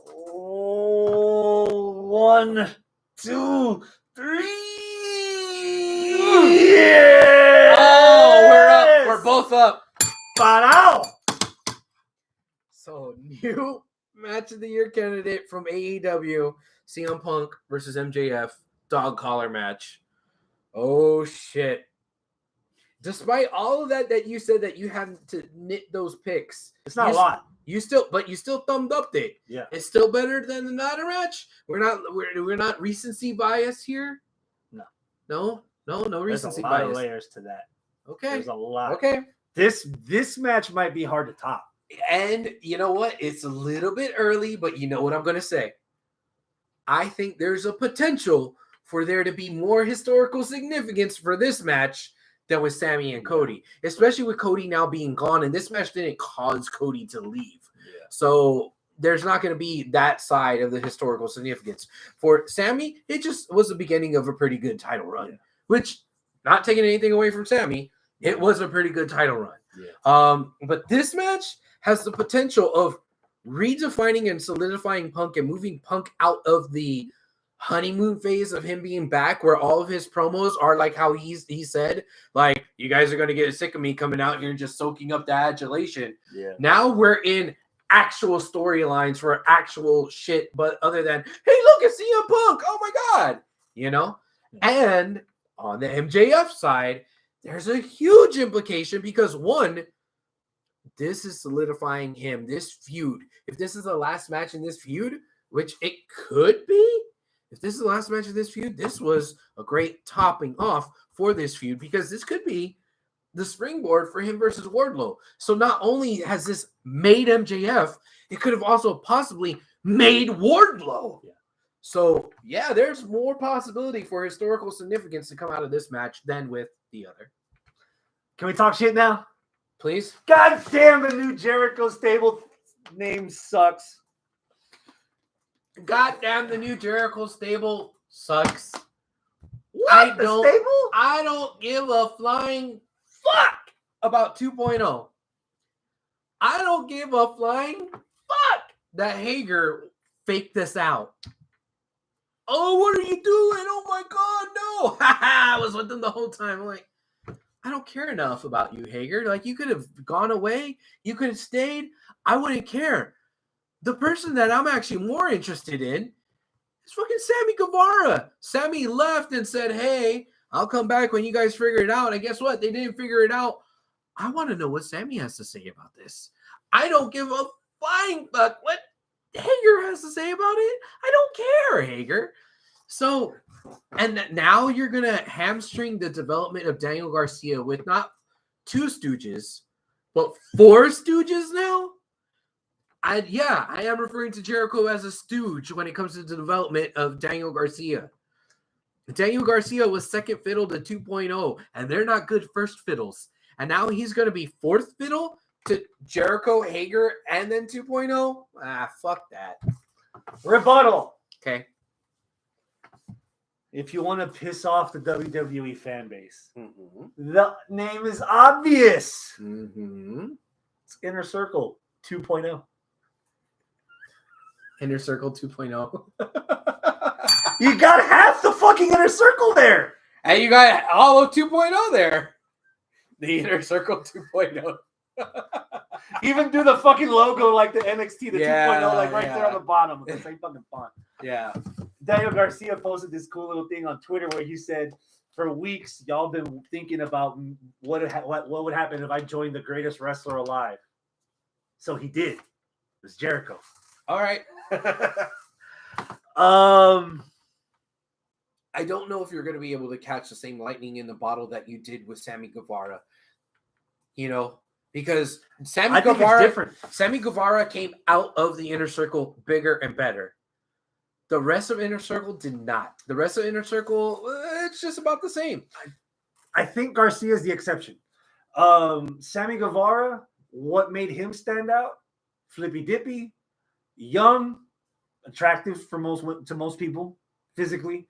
Oh, 1, 2, 3. Yeah! Oh, we're up. We're both up. Parao! So, new match of the year candidate from AEW, CM Punk versus MJF, dog collar match. Oh, shit. Despite all of that you said that you had to knit those picks. It's not a lot. You still thumbed up it. Yeah. It's still better than the ladder match. We're not recency bias here. No There's recency a lot bias. of layers to that. Okay. There's a lot. Okay. This match might be hard to top. And you know what? It's a little bit early, but you know what I'm going to say. I think there's a potential for there to be more historical significance for this match than with Sammy and Cody, especially with Cody now being gone. And this match didn't cause Cody to leave. Yeah. So there's not going to be that side of the historical significance. For Sammy, it just was the beginning of a pretty good title run, which, not taking anything away from Sammy, it was a pretty good title run. Yeah. But this match has the potential of redefining and solidifying Punk and moving Punk out of the honeymoon phase of him being back, where all of his promos are like how he said, like, you guys are going to get sick of me coming out here just soaking up the adulation. Yeah. Now we're in actual storylines for actual shit, but other than, hey, look, it's CM Punk. Oh my God. You know? And on the MJF side, there's a huge implication because, one, this is solidifying him, this feud. If this is the last match in this feud, which it could be, if this is the last match of this feud, this was a great topping off for this feud because this could be the springboard for him versus Wardlow. So not only has this made MJF, it could have also possibly made Wardlow. Yeah. So, yeah, there's more possibility for historical significance to come out of this match than with the other. Can we talk shit now? Please? God damn, the new Jericho stable name sucks. God damn, the new Jericho stable sucks. What? I don't give a flying fuck about 2.0. I don't give a flying fuck that Hager faked this out. Oh, what are you doing? Oh my God, no. I was with them the whole time. I'm like, I don't care enough about you, Hager. Like, you could have gone away. You could have stayed. I wouldn't care. The person that I'm actually more interested in is fucking Sammy Guevara. Sammy left and said, hey, I'll come back when you guys figure it out. And guess what? They didn't figure it out. I want to know what Sammy has to say about this. I don't give a flying fuck what Hager has to say about it. I don't care, Hager. So, and now you're going to hamstring the development of Daniel Garcia with not 2 stooges, but 4 stooges now? I am referring to Jericho as a stooge when it comes to the development of Daniel Garcia. Daniel Garcia was second fiddle to 2.0, and they're not good first fiddles. And now he's going to be 4th fiddle to Jericho, Hager, and then 2.0? Ah, fuck that. Rebuttal. Okay. If you want to piss off the WWE fan base, the name is obvious. It's Inner Circle 2.0. Inner Circle 2.0. You got half the fucking Inner Circle there. And you got all of 2.0 there. The Inner Circle 2.0. Even do the fucking logo like the NXT, the 2.0, like right there on the bottom with the same fucking font. Yeah. Daniel Garcia posted this cool little thing on Twitter where he said, for weeks, y'all been thinking about what would happen if I joined the greatest wrestler alive. So he did. It was Jericho. All right. I don't know if you're going to be able to catch the same lightning in the bottle that you did with Sammy Guevara. You know, because Sammy Guevara came out of the Inner Circle bigger and better. The rest of Inner Circle did not. The rest of Inner Circle, it's just about the same. I think Garcia is the exception. Sammy Guevara, what made him stand out? Flippy dippy, young, attractive to most people physically,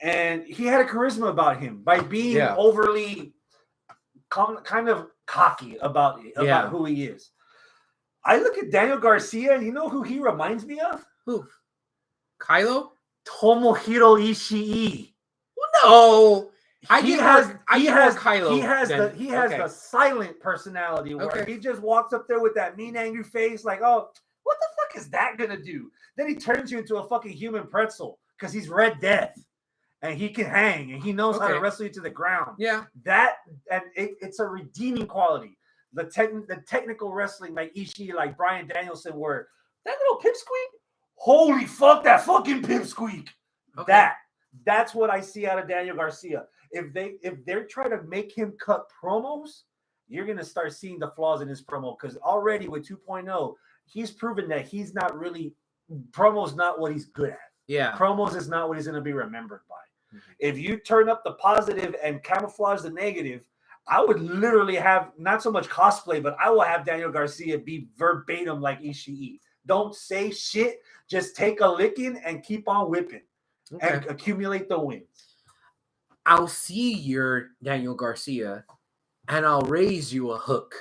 and he had a charisma about him by being overly kind of cocky about who he is. I look at Daniel Garcia, and you know who he reminds me of? Who? Kylo? Tomohiro Ishii. No. He has Kylo. He has the silent personality where he just walks up there with that mean, angry face, like, oh, what the fuck is that gonna do? Then he turns you into a fucking human pretzel because he's Red Death and he can hang and he knows how to wrestle you to the ground. Yeah. It's a redeeming quality. The technical wrestling like Ishii, like Bryan Danielson, where that little pipsqueak, holy fuck, that fucking pipsqueak. Okay. That's what I see out of Daniel Garcia. If they're trying to make him cut promos, you're gonna start seeing the flaws in his promo because already with 2.0, he's proven that he's not really promo's not what he's good at. Yeah, promos is not what he's gonna be remembered by. Mm-hmm. If you turn up the positive and camouflage the negative, I would literally have not so much cosplay, but I will have Daniel Garcia be verbatim like Ishii. Don't say shit, just take a licking and keep on whipping and accumulate the wins. I'll see your Daniel Garcia and I'll raise you a Hook.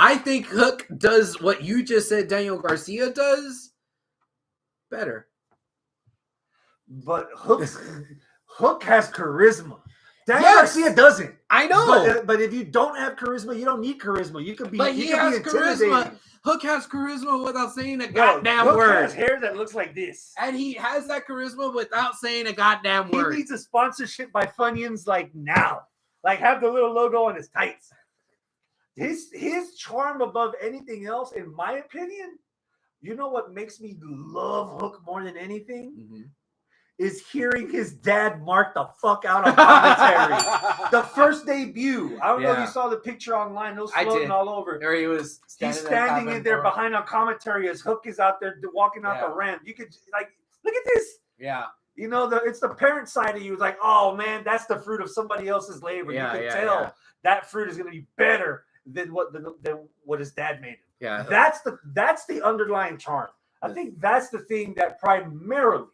I think Hook does what you just said Daniel Garcia does better. But Hook has charisma. Daniel Garcia doesn't. I know. But if you don't have charisma, you don't need charisma. You could be. But he has charisma. Hook has charisma without saying a goddamn Hook word. Has hair that looks like this, and he has that charisma without saying a goddamn word. He needs a sponsorship by Funyuns like now. Like have the little logo on his tights. His charm above anything else, in my opinion, you know what makes me love Hook more than anything? Mm-hmm. Is hearing his dad mark the fuck out on commentary. The first debut. I don't know if you saw the picture online. It was floating all over. There he was. He's standing in there behind on commentary as Hook is out there walking out the ramp. You could look at this. Yeah. You know, it's the parent side of you. It's like, oh man, that's the fruit of somebody else's labor. Yeah, you can tell that fruit is going to be better than what his dad made him. Yeah. That's the underlying charm. I think that's the thing that primarily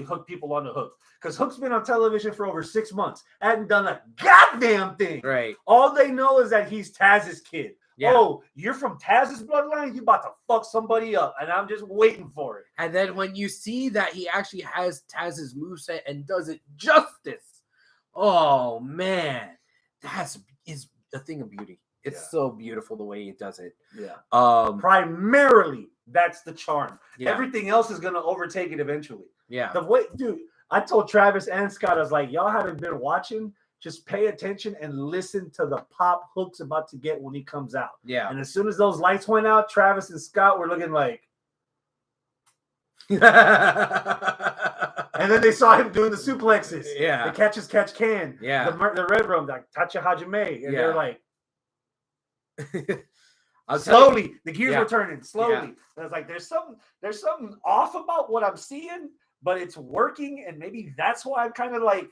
Hook people on the Hook, because Hook's been on television for over 6 months, hadn't done a goddamn thing. Right. All they know is that he's Taz's kid. Yeah. Oh, you're from Taz's bloodline? You about to fuck somebody up, and I'm just waiting for it. And then when you see that he actually has Taz's moveset and does it justice, oh man, is a thing of beauty. It's so beautiful the way he does it. Yeah. Primarily, that's the charm. Yeah. Everything else is gonna overtake it eventually. Yeah. The way, dude, I told Travis and Scott, I was like, y'all haven't been watching. Just pay attention and listen to the pop Hook's about to get when he comes out. Yeah. And as soon as those lights went out, Travis and Scott were looking like. And then they saw him doing the suplexes. Yeah. The catch can. Yeah. The red room, like Tacha Hajime. And they're like. Slowly, the gears were turning slowly. Yeah. And I was like, there's something off about what I'm seeing, but it's working, and maybe that's why I'm kind of like,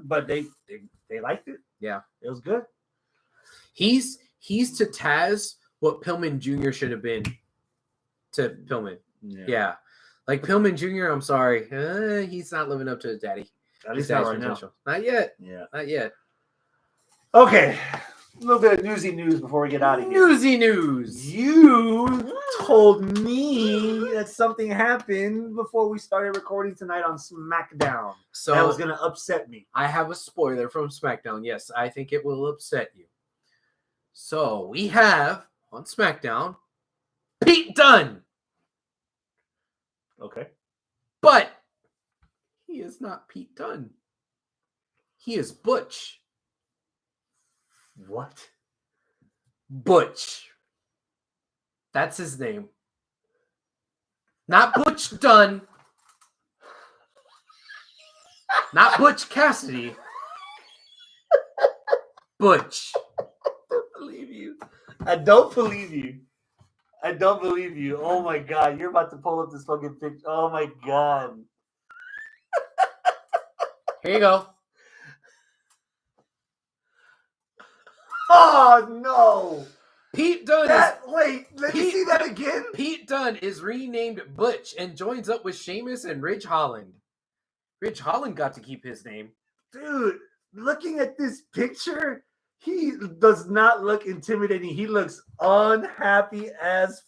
but they liked it. Yeah, it was good. He's to Taz what Pillman Jr. should have been to Pillman. Yeah. Like Pillman Jr., I'm sorry, he's not living up to his daddy. At least not right now. Not yet. Yeah, not yet. Okay. A little bit of newsy news before we get out of here. Newsy news. You told me that something happened before we started recording tonight on SmackDown. So that was going to upset me. I have a spoiler from SmackDown. Yes, I think it will upset you. So we have on SmackDown Pete Dunne. Okay. But he is not Pete Dunne. He is Butch. What? Butch. That's his name. Not Butch Dunn. Not Butch Cassidy. Butch. I don't believe you. Oh my God. You're about to pull up this fucking picture. Oh my God. Here you go. Oh no! Pete Dunne wait, let me see that again. Pete Dunne is renamed Butch and joins up with Sheamus and Ridge Holland. Ridge Holland got to keep his name. dude, looking at this picture, he does not look intimidating. He looks unhappy as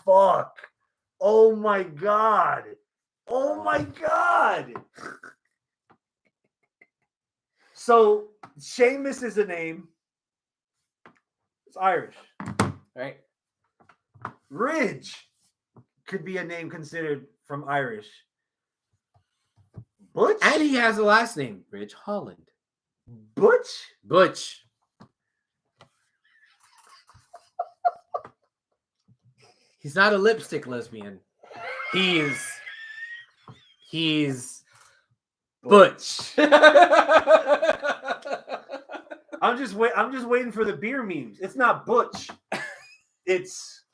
fuck. Oh my God. Oh my God. So Sheamus is a name. It's Irish. Right? Ridge could be a name considered from Irish. Butch? And he has a last name, Ridge Holland. Butch? Butch. He's not a lipstick lesbian. He's Butch. I'm just waiting for the beer memes. It's not Butch. It's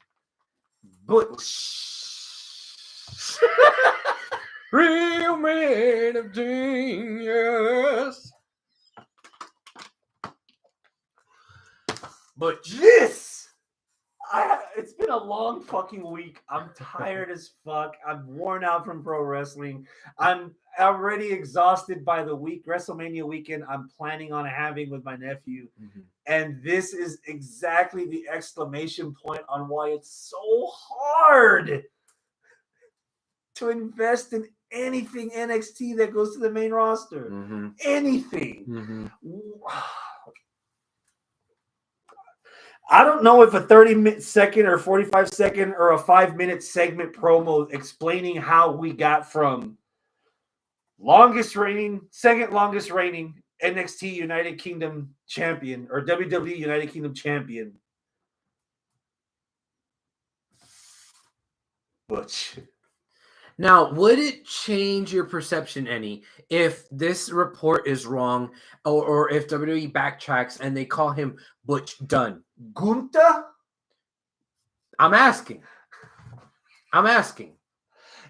Butch. Real man of genius. But it's been a long fucking week. I'm tired as fuck. I'm worn out from pro wrestling. I'm already exhausted by the week, WrestleMania weekend I'm planning on having with my nephew. Mm-hmm. And this is exactly the exclamation point on why it's so hard to invest in anything NXT that goes to the main roster. Mm-hmm. Anything. Mm-hmm. I don't know if a 30-second or 45-second or a 5-minute segment promo explaining how we got from second longest reigning NXT United Kingdom champion or WWE United Kingdom champion, Butch. Now, would it change your perception any if this report is wrong or if WWE backtracks and they call him Butch Dunn? Gunta? I'm asking.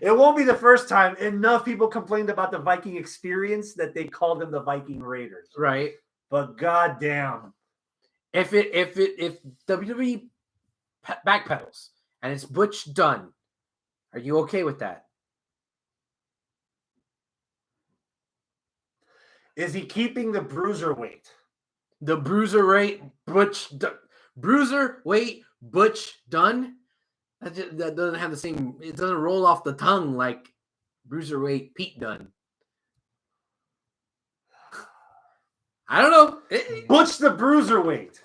It won't be the first time. Enough people complained about the Viking experience that they called them the Viking Raiders. Right. But goddamn. If WWE backpedals and it's Butch Dunn, are you okay with that? Is he keeping the bruiserweight? The bruiserweight Butch Dunn? That doesn't have the same. It doesn't roll off the tongue like bruiserweight Pete Dunne. I don't know. Butch the bruiserweight.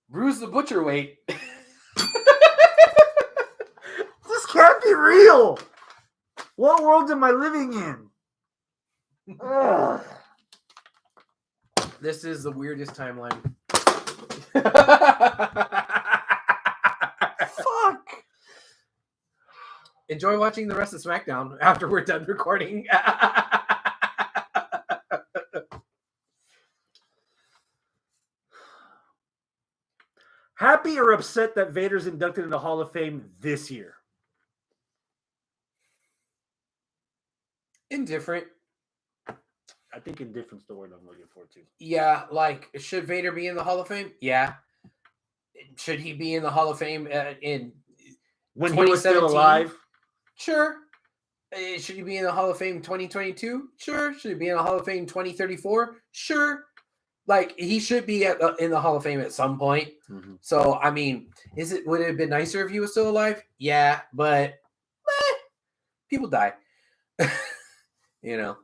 Bruise the butcherweight. This can't be real. What world am I living in? Ugh. This is the weirdest timeline. Fuck. Enjoy watching the rest of SmackDown after we're done recording. Happy or upset that Vader's inducted into the Hall of Fame this year? Indifferent. I think indifferent's the word I'm looking for too. Yeah, like, should Vader be in the Hall of Fame? Yeah. Should he be in the Hall of Fame in when he was still alive? Sure. Should he be in the Hall of Fame 2022? Sure. Should he be in the Hall of Fame 2034? Sure. Like, he should be in the Hall of Fame at some point. Mm-hmm. So, I mean, would it have been nicer if he was still alive? Yeah, but people die. You know,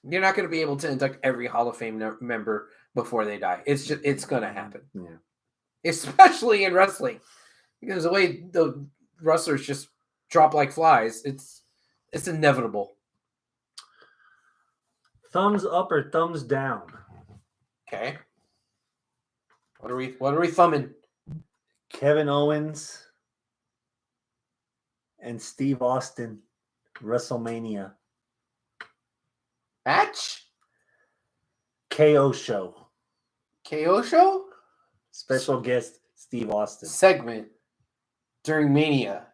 you're not going to be able to induct every Hall of Fame member before they die. It's going to happen. Yeah. Especially in wrestling, because the way the wrestlers just drop like flies, it's inevitable. Thumbs up or thumbs down? Okay. What are we thumbing? Kevin Owens and Steve Austin, WrestleMania Match? KO show. KO show? Special guest Steve Austin. Segment during Mania.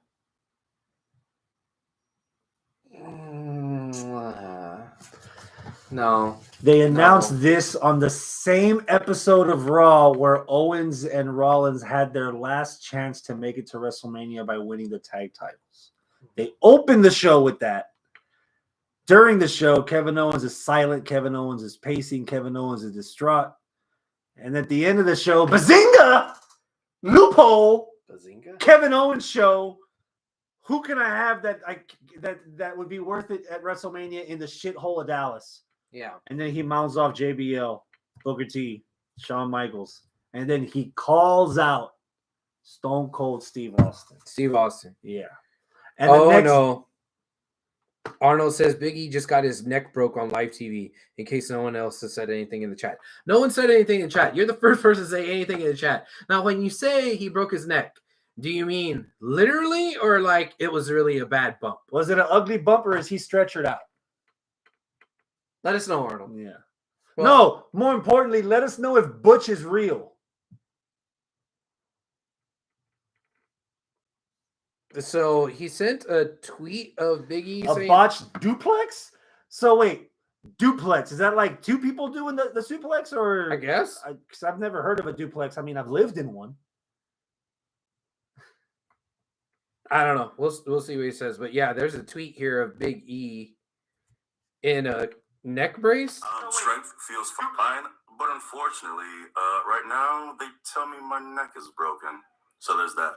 No. They announced this on the same episode of Raw where Owens and Rollins had their last chance to make it to WrestleMania by winning the tag titles. They opened the show with that. During the show, Kevin Owens is silent. Kevin Owens is pacing. Kevin Owens is distraught. And at the end of the show, bazinga! Loophole! Bazinga? Kevin Owens show. Who can I have that would be worth it at WrestleMania in the shithole of Dallas? Yeah. And then he mounts off JBL, Booker T, Shawn Michaels. And then he calls out Stone Cold Steve Austin. Steve Austin. Yeah. And no. Arnold says Big E just got his neck broke on live TV, in case no one else has said anything in the chat. No one said anything in the chat. You're the first person to say anything in the chat. Now, when you say he broke his neck, do you mean literally or like it was really a bad bump? Was it an ugly bump or is he stretchered out? Let us know, Arnold. Yeah. Well, No, more importantly, let us know if Butch is real. So he sent a tweet of Big E A saying, botched duplex? So wait, duplex, is that like two people doing the suplex or? I guess. Because I've never heard of a duplex. I mean, I've lived in one. I don't know. We'll see what he says. But yeah, there's a tweet here of Big E in a neck brace. Strength feels fine, but unfortunately, right now they tell me my neck is broken. So there's that.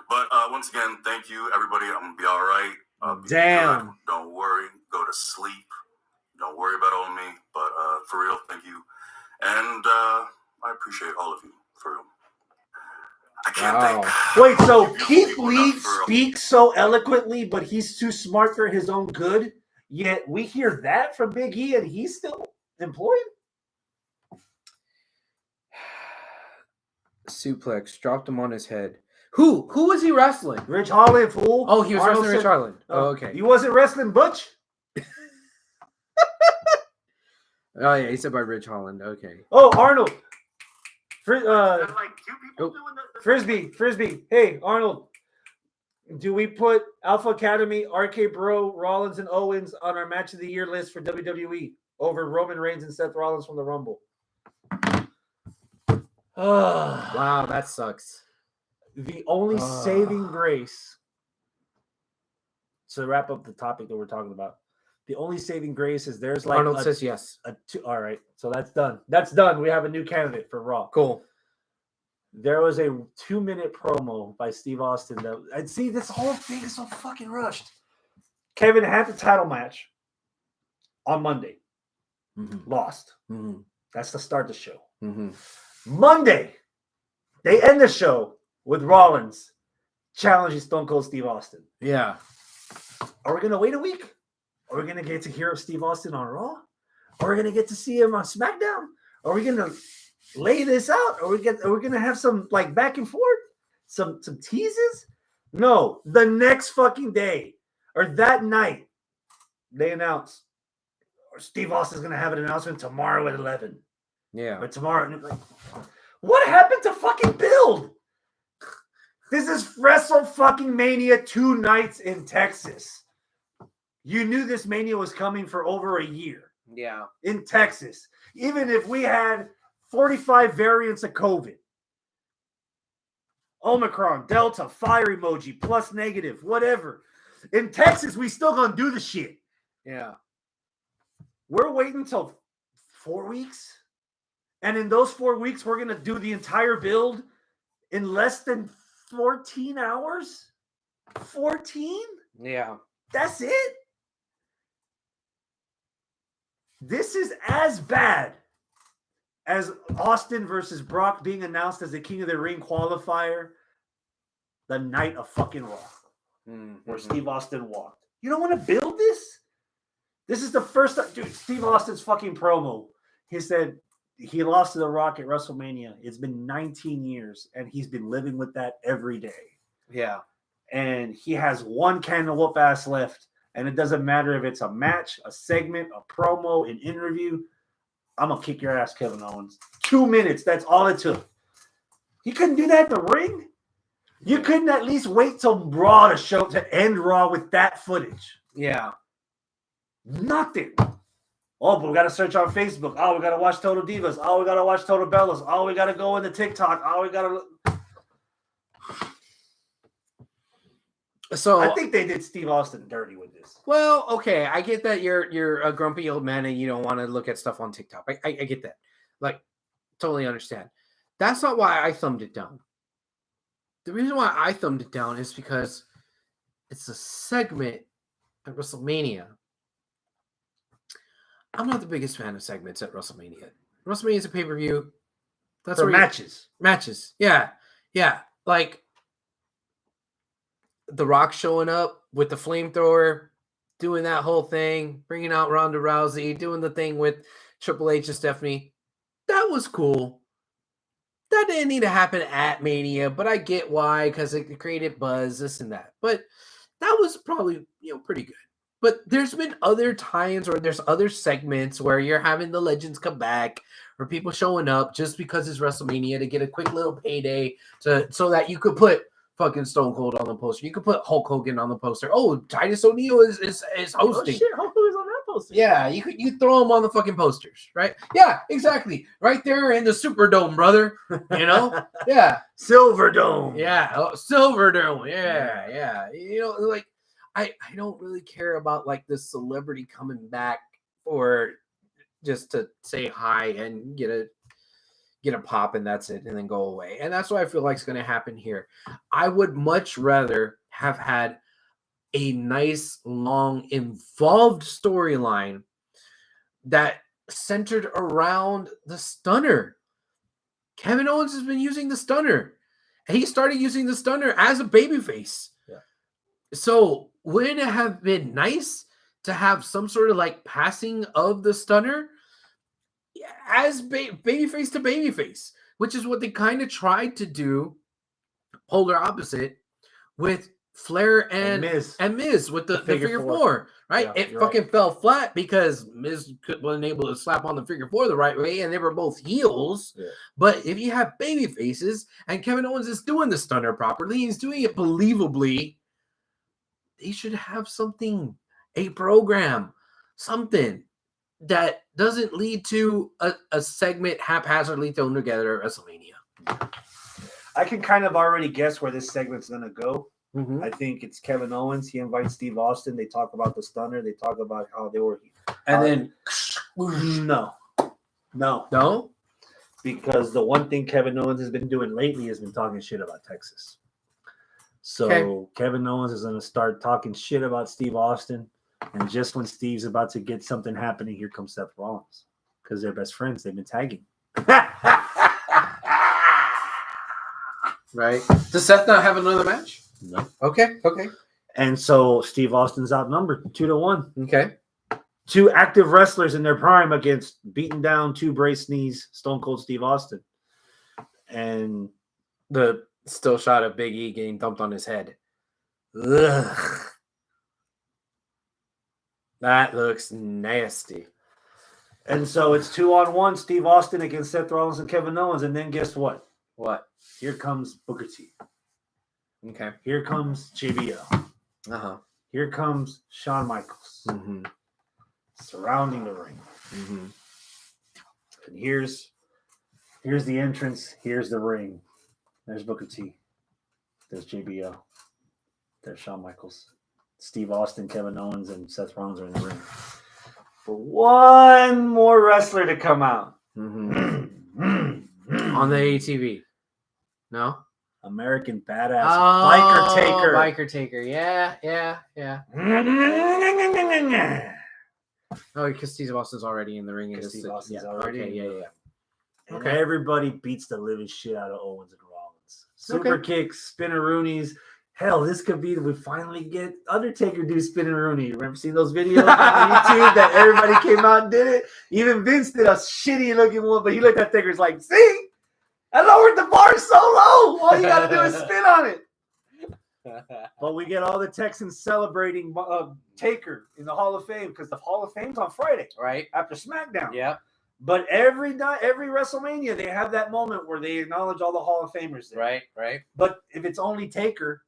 But once again, thank you, everybody. I'm gonna be all right. Be Damn. good. Don't worry. Go to sleep. Don't worry about all me. But for real, thank you. And I appreciate all of you. For real. I can't thank. Wait, so you Keith people Lee enough for- speaks so eloquently, but he's too smart for his own good. Yet we hear that from Big E, and he's still employed. Suplex dropped him on his head. Who was he wrestling? Rich Holland, fool. Oh, he was Arnold wrestling Rich said- Harland. Oh, okay. He wasn't wrestling Butch. Oh yeah, he said by Rich Holland. Okay. Oh, Arnold. There's like two people Oh. doing Frisbee. Hey, Arnold. Do we put Alpha Academy, RK Bro, Rollins, and Owens on our match of the year list for WWE over Roman Reigns and Seth Rollins from the Rumble? Wow, that sucks. The only saving grace to wrap up the topic that we're talking about. The only saving grace is there's like Arnold says yes. all right, so that's done. That's done. We have a new candidate for Raw. Cool. There was a 2-minute promo by Steve Austin that and see this whole thing is so fucking rushed. Kevin had the title match on Monday. Lost. That's to start the show. Monday, they end the show with Rollins challenging Stone Cold Steve Austin. Yeah. Are we going to wait a week? Are we going to get to hear of Steve Austin on Raw? Are we going to get to see him on SmackDown? Are we going to lay this out? Are we going to have some like back and forth? Some teases? No. The next fucking day or that night, they announce Steve Austin's going to have an announcement tomorrow at 11. Yeah. But tomorrow, like, what happened to fucking build? This is Wrestle fucking Mania 2 nights in Texas. You knew this Mania was coming for over a year Yeah. in Texas. Even if we had 45 variants of COVID. Omicron, Delta, fire emoji, plus negative, whatever. In Texas, we still gonna do the shit. Yeah. We're waiting until 4 weeks. And in those 4 weeks, we're going to do the entire build in less than 14 hours? 14? Yeah. That's it? This is as bad as Austin versus Brock being announced as the King of the Ring qualifier the night of fucking Raw, where Steve Austin walked. You don't want to build this? This is the first time. Dude, Steve Austin's fucking promo. He said, he lost to The Rock at WrestleMania. It's been 19 years, and he's been living with that every day. Yeah. And he has one can of whoop ass left, and it doesn't matter if it's a match, a segment, a promo, an interview. I'm going to kick your ass, Kevin Owens. 2 minutes, that's all it took. You couldn't do that in the ring? You couldn't at least wait till Raw to end Raw with that footage? Yeah. Nothing. Oh, but we got to search on Facebook. Oh, we got to watch Total Divas. Oh, we got to watch Total Bellas. Oh, we got to go into TikTok. Oh, we got to. So I think they did Steve Austin dirty with this. well, okay, I get that you're a grumpy old man and you don't want to look at stuff on TikTok. I get that. Like, totally understand. That's not why I thumbed it down. The reason why I thumbed it down is because it's a segment at WrestleMania. I'm not the biggest fan of segments at WrestleMania. WrestleMania is a pay-per-view. That's For where matches. matches. Yeah. Like The Rock showing up with the flamethrower, doing that whole thing, bringing out Ronda Rousey, doing the thing with Triple H and Stephanie. That was cool. That didn't need to happen at Mania, but I get why, because it created buzz, this and that. But that was probably, pretty good. But there's been other times where there's other segments where you're having the legends come back or people showing up just because it's WrestleMania to get a quick little payday so that you could put fucking Stone Cold on the poster. You could put Hulk Hogan on the poster. Oh, Titus O'Neil is hosting. Oh shit, Hulk Hogan's on that poster. Yeah, you throw them on the fucking posters, right? Yeah, exactly. Right there in the Superdome, brother. Yeah. Silver Dome. Yeah, Silverdome. Yeah. Like I don't really care about like this celebrity coming back or just to say hi and get a pop and that's it and then go away. And that's what I feel like is going to happen here. I would much rather have had a nice, long, involved storyline that centered around the stunner. Kevin Owens has been using the stunner. He started using the stunner as a babyface. Yeah. So wouldn't it have been nice to have some sort of like passing of the stunner as babyface to babyface, which is what they kind of tried to do, polar opposite, with Flair and Miz with the figure four, right? Yeah, it fucking fell flat because Miz wasn't able to slap on the figure four the right way, and they were both heels. Yeah. But if you have baby faces and Kevin Owens is doing the stunner properly, he's doing it believably, they should have something, a program, something that doesn't lead to a segment haphazardly thrown together at WrestleMania. I can kind of already guess where this segment's going to go. Mm-hmm. I think it's Kevin Owens. He invites Steve Austin. They talk about the stunner. They talk about how they were. And then no, because the one thing Kevin Owens has been doing lately has been talking shit about Texas. So Kevin Owens is going to start talking shit about Steve Austin. And just when Steve's about to get something happening, here comes Seth Rollins. Because they're best friends. They've been tagging. Right. Does Seth not have another match? No. Okay. And so Steve Austin's outnumbered 2-1. Okay. Two active wrestlers in their prime against beaten down, two brace knees, Stone Cold Steve Austin. And The still shot of Big E getting dumped on his head. Ugh. That looks nasty. And so it's 2-on-1, Steve Austin against Seth Rollins and Kevin Owens. And then guess what? What? Here comes Booker T. Okay. Here comes JBL. Uh-huh. Here comes Shawn Michaels. Mm-hmm. Surrounding the ring. Mm-hmm. And here's the entrance. Here's the ring. There's Booker T. There's JBL. There's Shawn Michaels. Steve Austin, Kevin Owens, and Seth Rollins are in the ring. For one more wrestler to come out. Mm-hmm. On the ATV. No? American Badass. Oh, Biker Taker. Biker Taker. Yeah. Oh, because Steve Austin's already in the ring. Because Steve Austin's already okay, in the ring. Yeah. And everybody beats the living shit out of Owens and Rollins. Super kicks, spinneroonies. Hell, this could be we finally get Undertaker do spinneroonie. Remember seeing those videos on YouTube that everybody came out and did it? Even Vince did a shitty looking one, but he looked at Taker's like, see? I lowered the bar so low. All you got to do is spin on it. But we get all the Texans celebrating Taker in the Hall of Fame because the Hall of Fame's on Friday, Right. after SmackDown. Yeah. But every WrestleMania, they have that moment where they acknowledge all the Hall of Famers there. Right. But if it's only Taker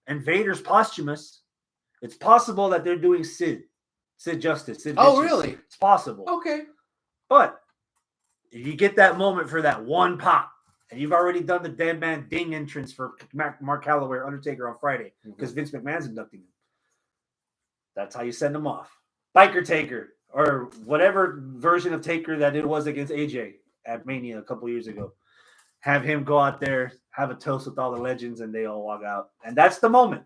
and Vader's posthumous, it's possible that they're doing Sid Justice. Sid Oh, Vicious. really? It's possible. Okay. But if you get that moment for that one pop, and you've already done the dead man ding entrance for Mark Calloway or Undertaker on Friday because Vince McMahon's inducting him. That's how you send them off. Biker Taker or whatever version of Taker that it was against AJ at Mania a couple years ago. Have him go out there, have a toast with all the legends, and they all walk out. And that's the moment.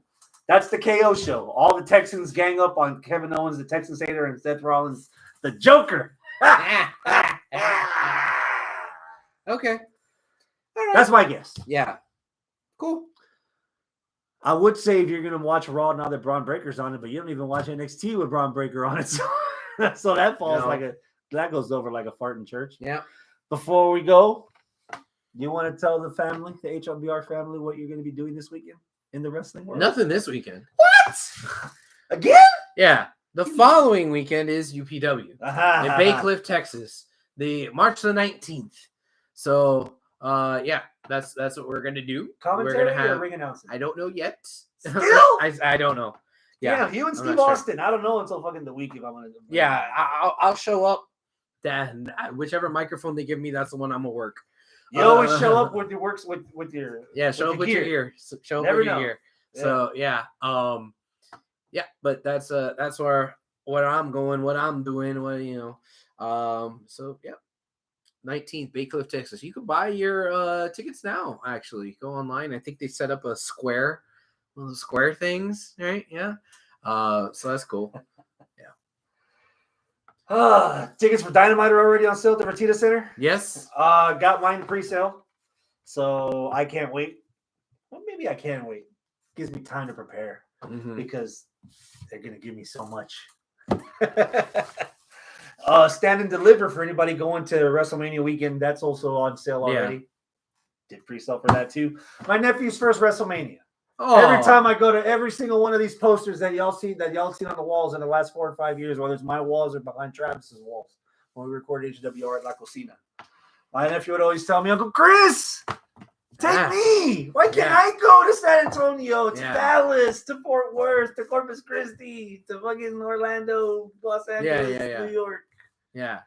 That's the KO show. All the Texans gang up on Kevin Owens, the Texan Sailor, and Seth Rollins, the Joker. Okay. All right. That's my guess. Yeah. Cool. I would say if you're going to watch Raw now that Braun Breaker's on it, but you don't even watch NXT with Braun Breaker on it. So that falls that goes over like a fart in church. Yeah. Before we go, you want to tell the family, the HWR family, what you're going to be doing this weekend in the wrestling world? Nothing this weekend. What? Again? Yeah. The following weekend is UPW in Aha. Bay Cliff, Texas, the March the 19th. So, yeah, that's what we're gonna do. Commentary we're gonna have or ring announcing? I don't know yet. Still? I don't know. Yeah, you and I'm Steve not sure. Austin. I don't know until fucking the week if I'm gonna. Yeah, I'll show up. Then whichever microphone they give me, that's the one I'm gonna work. You always show up with your works with your show up with your gear. Show up Never with your know. gear. Yeah. So yeah, but that's where I'm going, what I'm doing, so yeah. 19th, Bay Cliff, Texas. You can buy your tickets now, actually. Go online. I think they set up a square, one of the square things, right? Yeah. So that's cool. Tickets for Dynamite are already on sale at the Fertitta Center. Yes. Got mine pre-sale, so I can't wait. Well, maybe I can wait. Gives me time to prepare because they're gonna give me so much. Stand and Deliver for anybody going to WrestleMania weekend. That's also on sale already. Did pre-sale for that too. My nephew's first WrestleMania. Oh. Every time I go to every single one of these posters that y'all seen on the walls in the last 4 or 5 years, whether it's my walls or behind Travis's walls, when we recorded HWR at La Cocina, my nephew would always tell me, Uncle Chris, take me. Why can't I go to San Antonio, to Dallas, to Fort Worth, to Corpus Christi, to fucking Orlando, Los Angeles, New York? Yeah.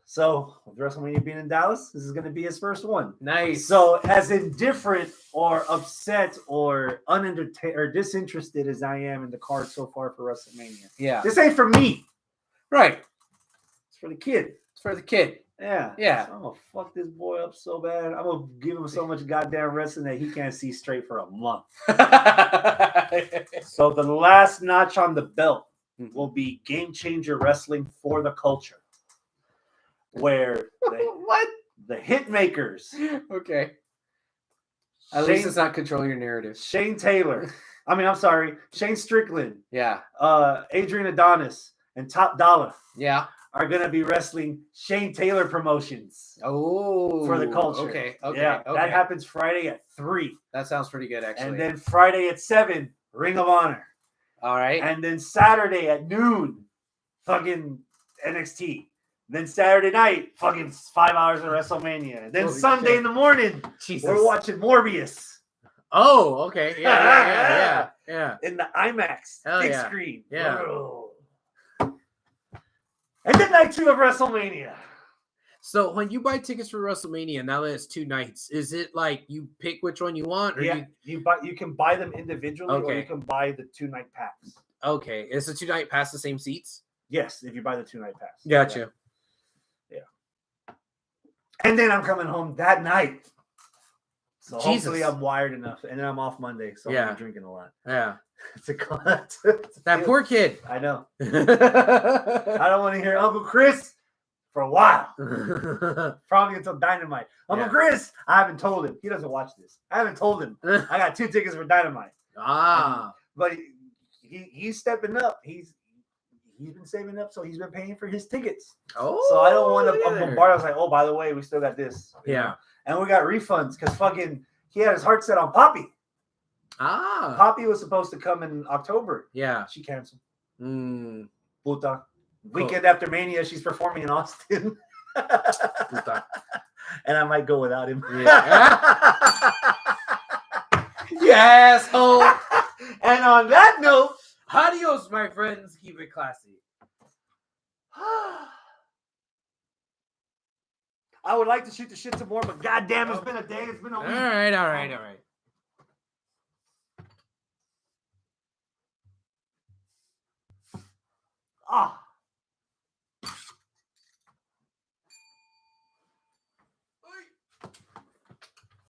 So, with WrestleMania being in Dallas, this is going to be his first one. Nice. So, as indifferent or upset or disinterested as I am in the card so far for WrestleMania, this ain't for me. Right. It's for the kid. It's for the kid. Yeah. Yeah. So I'm going to fuck this boy up so bad. I'm going to give him so much goddamn wrestling that he can't see straight for a month. So, the last notch on the belt will be Game Changer Wrestling for the Culture, where the hit makers. Okay. At least it's not control your narrative. Shane Strickland. Yeah. Adrian Adonis and Top Dollar. Yeah. Are going to be wrestling Shane Taylor Promotions. Oh. For the Culture. Okay. Yeah. That happens Friday at 3. That sounds pretty good, actually. And then Friday at 7, Ring of Honor. All right. And then Saturday at noon, fucking NXT. Then Saturday night, fucking 5 hours of WrestleMania. And then Holy Sunday shit. in the morning, we're watching Morbius. Oh, okay. Yeah. In the IMAX big screen. Yeah. Bro. And then night 2 of WrestleMania. So when you buy tickets for WrestleMania, now that it's 2 nights, is it like you pick which one you want? Or you can buy them individually, or you can buy the 2-night pass. Okay. Is the 2-night pass the same seats? Yes, if you buy the 2-night pass. Gotcha. Yeah. And then I'm coming home that night. So hopefully I'm wired enough. And then I'm off Monday, so I'm going to be drinking a lot. Yeah. That poor kid. I know. I don't want to hear Uncle Chris for a while. Probably until Dynamite. Uncle Chris, I haven't told him. He doesn't watch this. I haven't told him. I got 2 tickets for Dynamite. But he's stepping up. He's been saving up, so he's been paying for his tickets. Oh, so I don't want to bombard. I was like, oh, by the way, we still got this. Yeah. And we got refunds because fucking he had his heart set on Poppy. Poppy was supposed to come in October. Yeah. She canceled. Puta. Weekend after Mania, she's performing in Austin. Puta. And I might go without him. Yeah. Yes. Oh. And on that note, adios, my friends. Keep it classy. I would like to shoot the shit some more, but goddamn, it's been a day. It's been a All week. right, all right, all right. Ah.